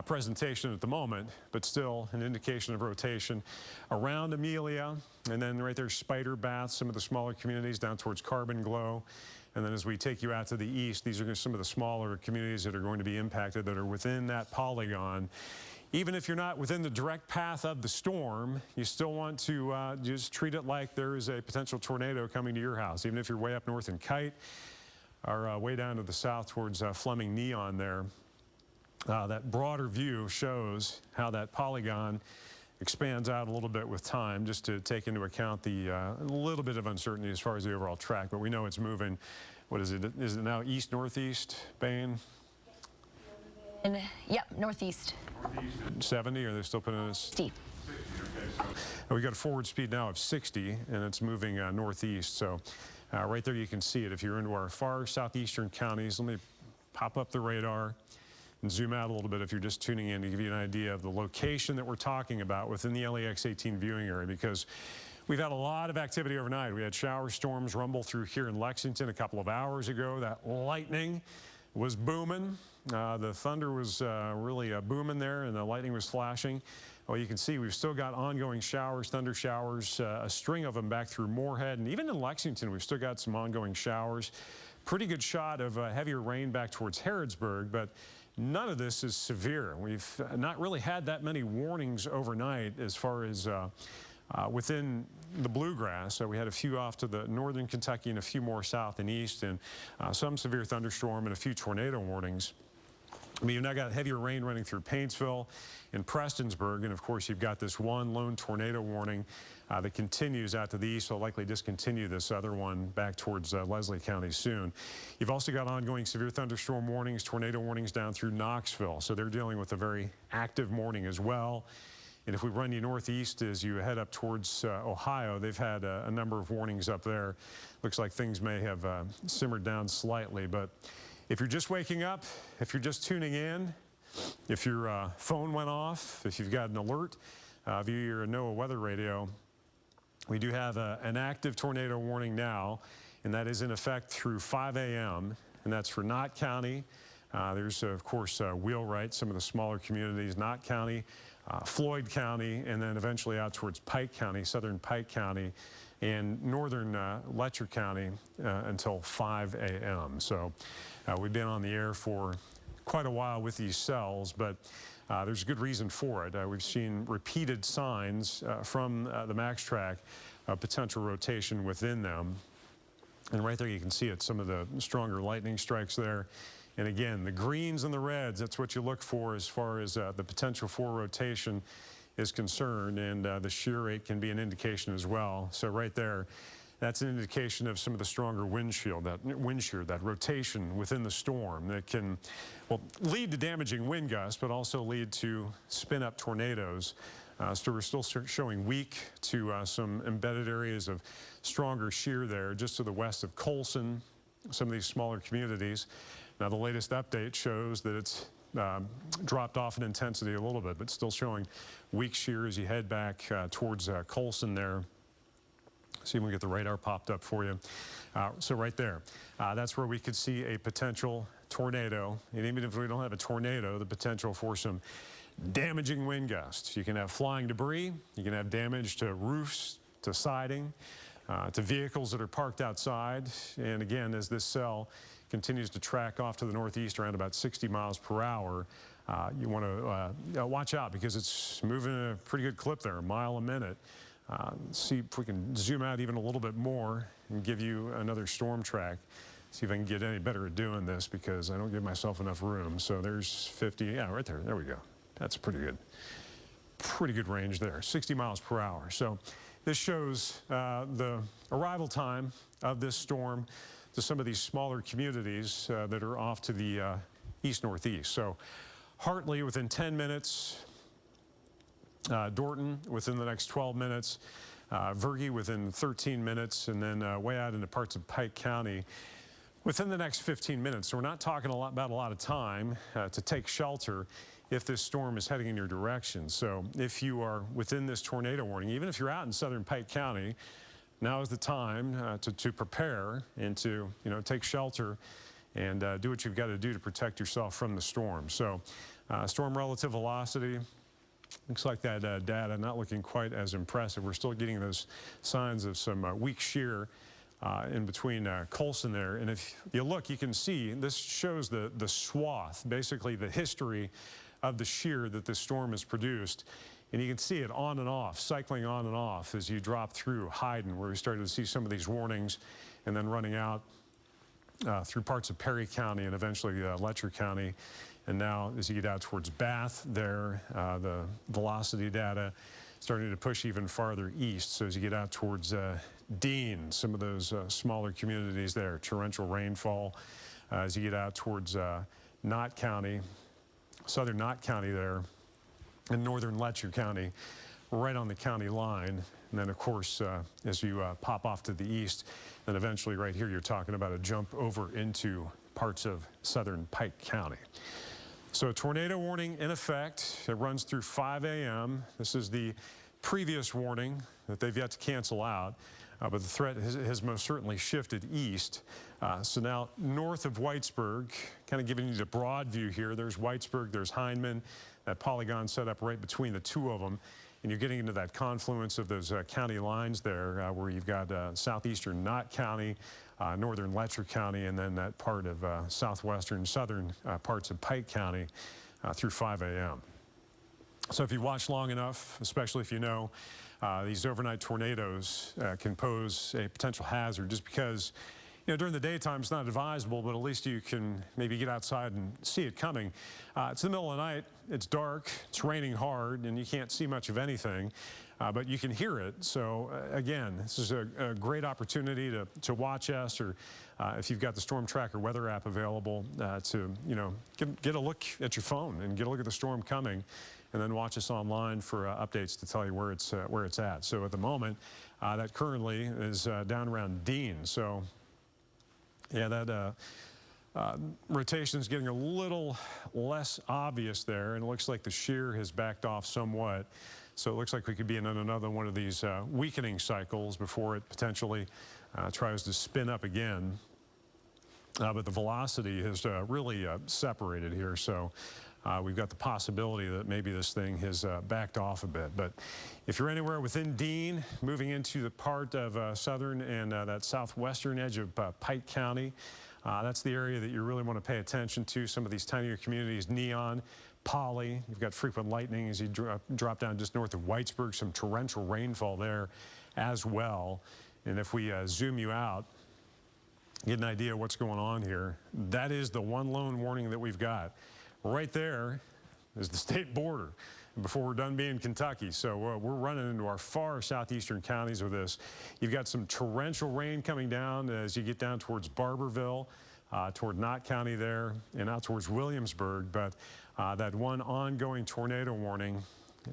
presentation at the moment, but still an indication of rotation around Amelia. And then right there, Spider, Bath, some of the smaller communities down towards Carbon Glow. And then as we take you out to the east, these are some of the smaller communities that are going to be impacted that are within that polygon. Even if you're not within the direct path of the storm, you still want to just treat it like there is a potential tornado coming to your house. Even if you're way up north in Kite or way down to the south towards Fleming Neon there, that broader view shows how that polygon expands out a little bit with time, just to take into account the little bit of uncertainty as far as the overall track. But we know it's moving. What is it? Is it now east-northeast, Bain? And, yep, northeast. 70, or they're still putting us? 60. Okay, so we got a forward speed now of 60, and it's moving northeast. So right there you can see it. If you're into our far southeastern counties, let me pop up the radar and zoom out a little bit if you're just tuning in to give you an idea of the location that we're talking about within the LEX-18 viewing area, because we've had a lot of activity overnight. We had shower storms rumble through here in Lexington a couple of hours ago. That lightning was booming. The thunder was really booming there, and the lightning was flashing. Well, you can see we've still got ongoing showers, thunder showers, a string of them back through Moorhead. And even in Lexington, we've still got some ongoing showers. Pretty good shot of heavier rain back towards Harrodsburg, but none of this is severe. We've not really had that many warnings overnight as far as within the bluegrass. So we had a few off to the northern Kentucky and a few more south and east, and some severe thunderstorm and a few tornado warnings. I mean, you've now got heavier rain running through Paintsville and Prestonsburg, and of course you've got this one lone tornado warning that continues out to the east. So likely discontinue this other one back towards Leslie County soon. You've also got ongoing severe thunderstorm warnings, tornado warnings down through Knoxville. So they're dealing with a very active morning as well. And if we run you northeast as you head up towards Ohio, they've had a number of warnings up there. Looks like things may have simmered down slightly, but if you're just waking up, if you're just tuning in, if your phone went off, if you've got an alert via your NOAA weather radio, we do have an active tornado warning now, and that is in effect through 5 a.m., and that's for Knott County. There's, of course, Wheelwright, some of the smaller communities, Knott County, Floyd County, and then eventually out towards Pike County, southern Pike County, and northern Letcher County until 5 a.m. So we've been on the air for quite a while with these cells, but there's a good reason for it. We've seen repeated signs from the Max Track of potential rotation within them. And right there you can see it, some of the stronger lightning strikes there. And again, the greens and the reds, that's what you look for as far as the potential for rotation is concerned, and the shear rate can be an indication as well. So right there, that's an indication of some of the stronger wind shear, that rotation within the storm that can, well, lead to damaging wind gusts, but also lead to spin-up tornadoes. So we're still showing weak to some embedded areas of stronger shear there just to the west of Colson, some of these smaller communities. Now the latest update shows that it's dropped off in intensity a little bit, but still showing weak shear as you head back towards Colson there. See if we can get the radar popped up for you. So right there, that's where we could see a potential tornado. And even if we don't have a tornado, the potential for some damaging wind gusts. You can have flying debris. You can have damage to roofs, to siding, to vehicles that are parked outside. And again, as this cell continues to track off to the northeast around about 60 miles per hour, you want to watch out because it's moving at a pretty good clip there, a mile a minute. See if we can zoom out even a little bit more and give you another storm track. See if I can get any better at doing this because I don't give myself enough room. So there's 50, yeah, right there. There we go. That's pretty good range there, 60 miles per hour. So this shows the arrival time of this storm to some of these smaller communities that are off to the east-northeast. So Hartley within 10 minutes, Dorton within the next 12 minutes, Vergy within 13 minutes, and then way out into parts of Pike County within the next 15 minutes. So we're not talking about a lot of time to take shelter if this storm is heading in your direction. So if you are within this tornado warning, even if you're out in southern Pike County, now is the time to prepare and to take shelter and do what you've got to do to protect yourself from the storm. So storm relative velocity, looks like that data not looking quite as impressive. We're still getting those signs of some weak shear in between Colson there. And if you look, you can see this shows the swath, basically the history of the shear that this storm has produced. And you can see it on and off, cycling on and off as you drop through Hyden, where we started to see some of these warnings, and then running out through parts of Perry County and eventually Letcher County. And now as you get out towards Bath there, the velocity data starting to push even farther east. So as you get out towards Dean, some of those smaller communities there, torrential rainfall. As you get out towards Knott County, southern Knott County there, and northern Letcher County, right on the county line. And then, of course, as you pop off to the east, then eventually right here, you're talking about a jump over into parts of southern Pike County. So a tornado warning in effect. It runs through 5 a.m. This is the previous warning that they've yet to cancel out. But the threat has most certainly shifted east. So now north of Whitesburg, kind of giving you the broad view here, there's Whitesburg, there's Hindman, that polygon set up right between the two of them. And you're getting into that confluence of those county lines there where you've got southeastern Knott County, northern Letcher County, and then that part of southwestern, southern parts of Pike County through 5 a.m. So if you watch long enough, especially if you know these overnight tornadoes can pose a potential hazard just because, during the daytime it's not advisable, but at least you can maybe get outside and see it coming. It's the middle of the night, it's dark, it's raining hard, and you can't see much of anything, but you can hear it. So again, this is a great opportunity to watch us, or if you've got the Storm Tracker weather app available, to get a look at your phone and get a look at the storm coming, and then watch us online for updates to tell you where it's at. So at the moment, that currently is down around Dean. So yeah, that rotation is getting a little less obvious there, and it looks like the shear has backed off somewhat. So it looks like we could be in another one of these weakening cycles before it potentially tries to spin up again. But the velocity has really separated here. So we've got the possibility that maybe this thing has backed off a bit. But if you're anywhere within Dean, moving into the part of southern and that southwestern edge of Pike County, that's the area that you really want to pay attention to. Some of these tinier communities, Neon, Polly, you've got frequent lightning as you drop down just north of Whitesburg, some torrential rainfall there as well. And if we zoom you out, get an idea of what's going on here, that is the one lone warning that we've got. Right there is the state border. before we're done being Kentucky. So we're running into our far southeastern counties with this. You've got some torrential rain coming down as you get down towards Barberville, toward Knott County there, and out towards Williamsburg. But that one ongoing tornado warning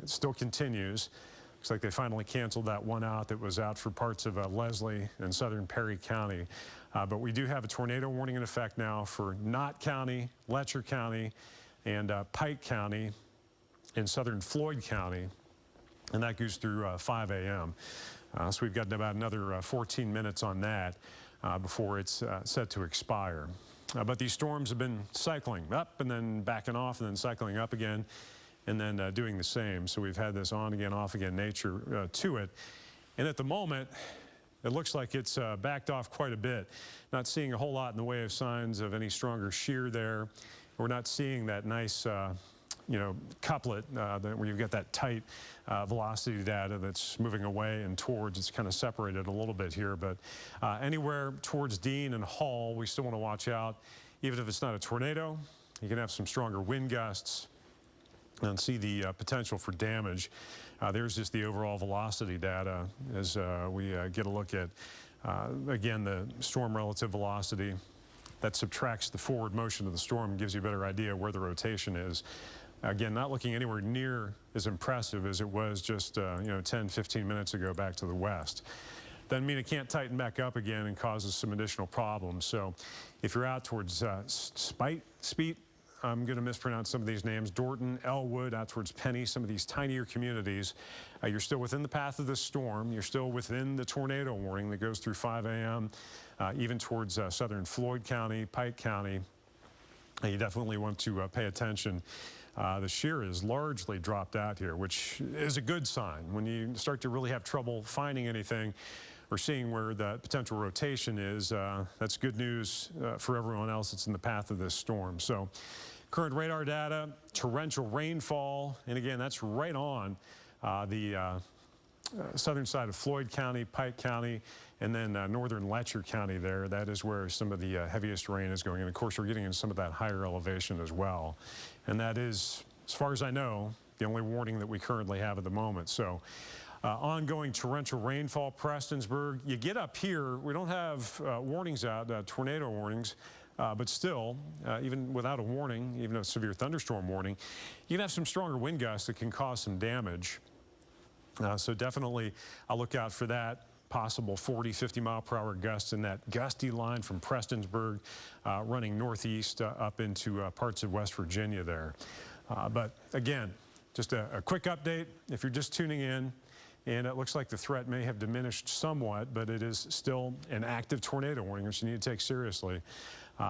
still continues. Looks like they finally canceled that one out that was out for parts of Leslie and southern Perry County. But we do have a tornado warning in effect now for Knott County, Letcher County, and Pike County in southern Floyd County, and that goes through 5 a.m. So we've got about another 14 minutes on that before it's set to expire. But these storms have been cycling up and then backing off and then cycling up again and then doing the same. So we've had this on again, off again nature to it. And at the moment, it looks like it's backed off quite a bit. Not seeing a whole lot in the way of signs of any stronger shear there. We're not seeing that nice couplet where you've got that tight velocity data that's moving away and towards. It's kind of separated a little bit here, but anywhere towards Dean and Hall, we still want to watch out. Even if it's not a tornado, you can have some stronger wind gusts and see the potential for damage. There's just the overall velocity data as we get a look at, again, the storm relative velocity. That subtracts the forward motion of the storm and gives you a better idea where the rotation is. Again, not looking anywhere near as impressive as it was just 10, 15 minutes ago back to the west. Doesn't mean it can't tighten back up again and causes some additional problems. So if you're out towards Speet, I'm going to mispronounce some of these names, Dorton, Elwood, out towards Penny, some of these tinier communities, you're still within the path of this storm. You're still within the tornado warning that goes through 5 a.m., even towards southern Floyd County, Pike County. You definitely want to pay attention. The shear is largely dropped out here, which is a good sign. When you start to really have trouble finding anything or seeing where the potential rotation is, that's good news for everyone else that's in the path of this storm. So current radar data, torrential rainfall, and again, that's right on the southern side of Floyd County, Pike County, and then northern Letcher County there. That is where some of the heaviest rain is going. And of course, we're getting in some of that higher elevation as well. And that is, as far as I know, the only warning that we currently have at the moment. So ongoing torrential rainfall, Prestonsburg. You get up here, we don't have warnings out, tornado warnings. But still, even without a warning, even a severe thunderstorm warning, you can have some stronger wind gusts that can cause some damage. So definitely I'll look out for that. Possible 40, 50 mile per hour gusts in that gusty line from Prestonsburg running northeast up into parts of West Virginia there. But again, just a quick update if you're just tuning in. And it looks like the threat may have diminished somewhat, but it is still an active tornado warning, which you need to take seriously.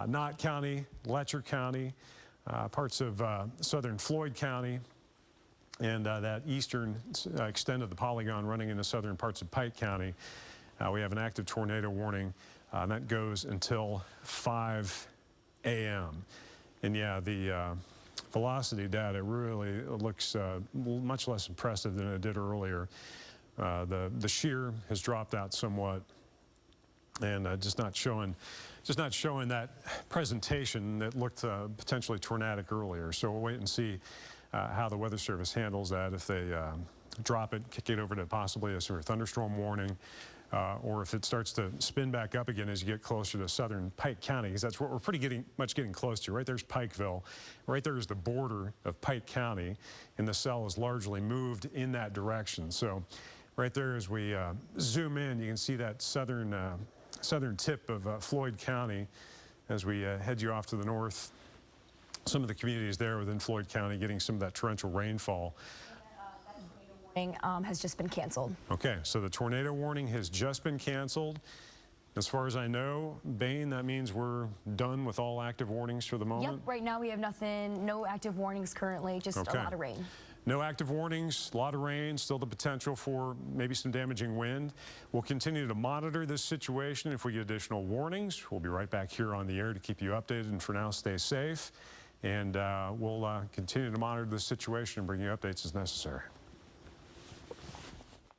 Knott County, Letcher County, parts of southern Floyd County, and that eastern extent of the polygon running into southern parts of Pike County. We have an active tornado warning, and that goes until 5 a.m. And yeah, the velocity data really looks much less impressive than it did earlier. The shear has dropped out somewhat, and just not showing that presentation that looked potentially tornadic earlier. So we'll wait and see how the Weather Service handles that, if they drop it, kick it over to possibly a severe thunderstorm warning, or if it starts to spin back up again as you get closer to southern Pike County, because that's what we're pretty much getting close to. Right there's Pikeville. Right there is the border of Pike County, and the cell is largely moved in that direction. So right there, as we zoom in, you can see that southern tip of Floyd County as we head you off to the north. Some of the communities there within Floyd County getting some of that torrential rainfall. Warning has just been canceled. Okay, so the tornado warning has just been canceled. As far as I know, Bain, that means we're done with all active warnings for the moment? Yep, right now we have nothing, no active warnings currently, just a lot of rain. No active warnings, a lot of rain, still the potential for maybe some damaging wind. We'll continue to monitor this situation. If we get additional warnings, we'll be right back here on the air to keep you updated. And for now, stay safe. And we'll continue to monitor the situation and bring you updates as necessary.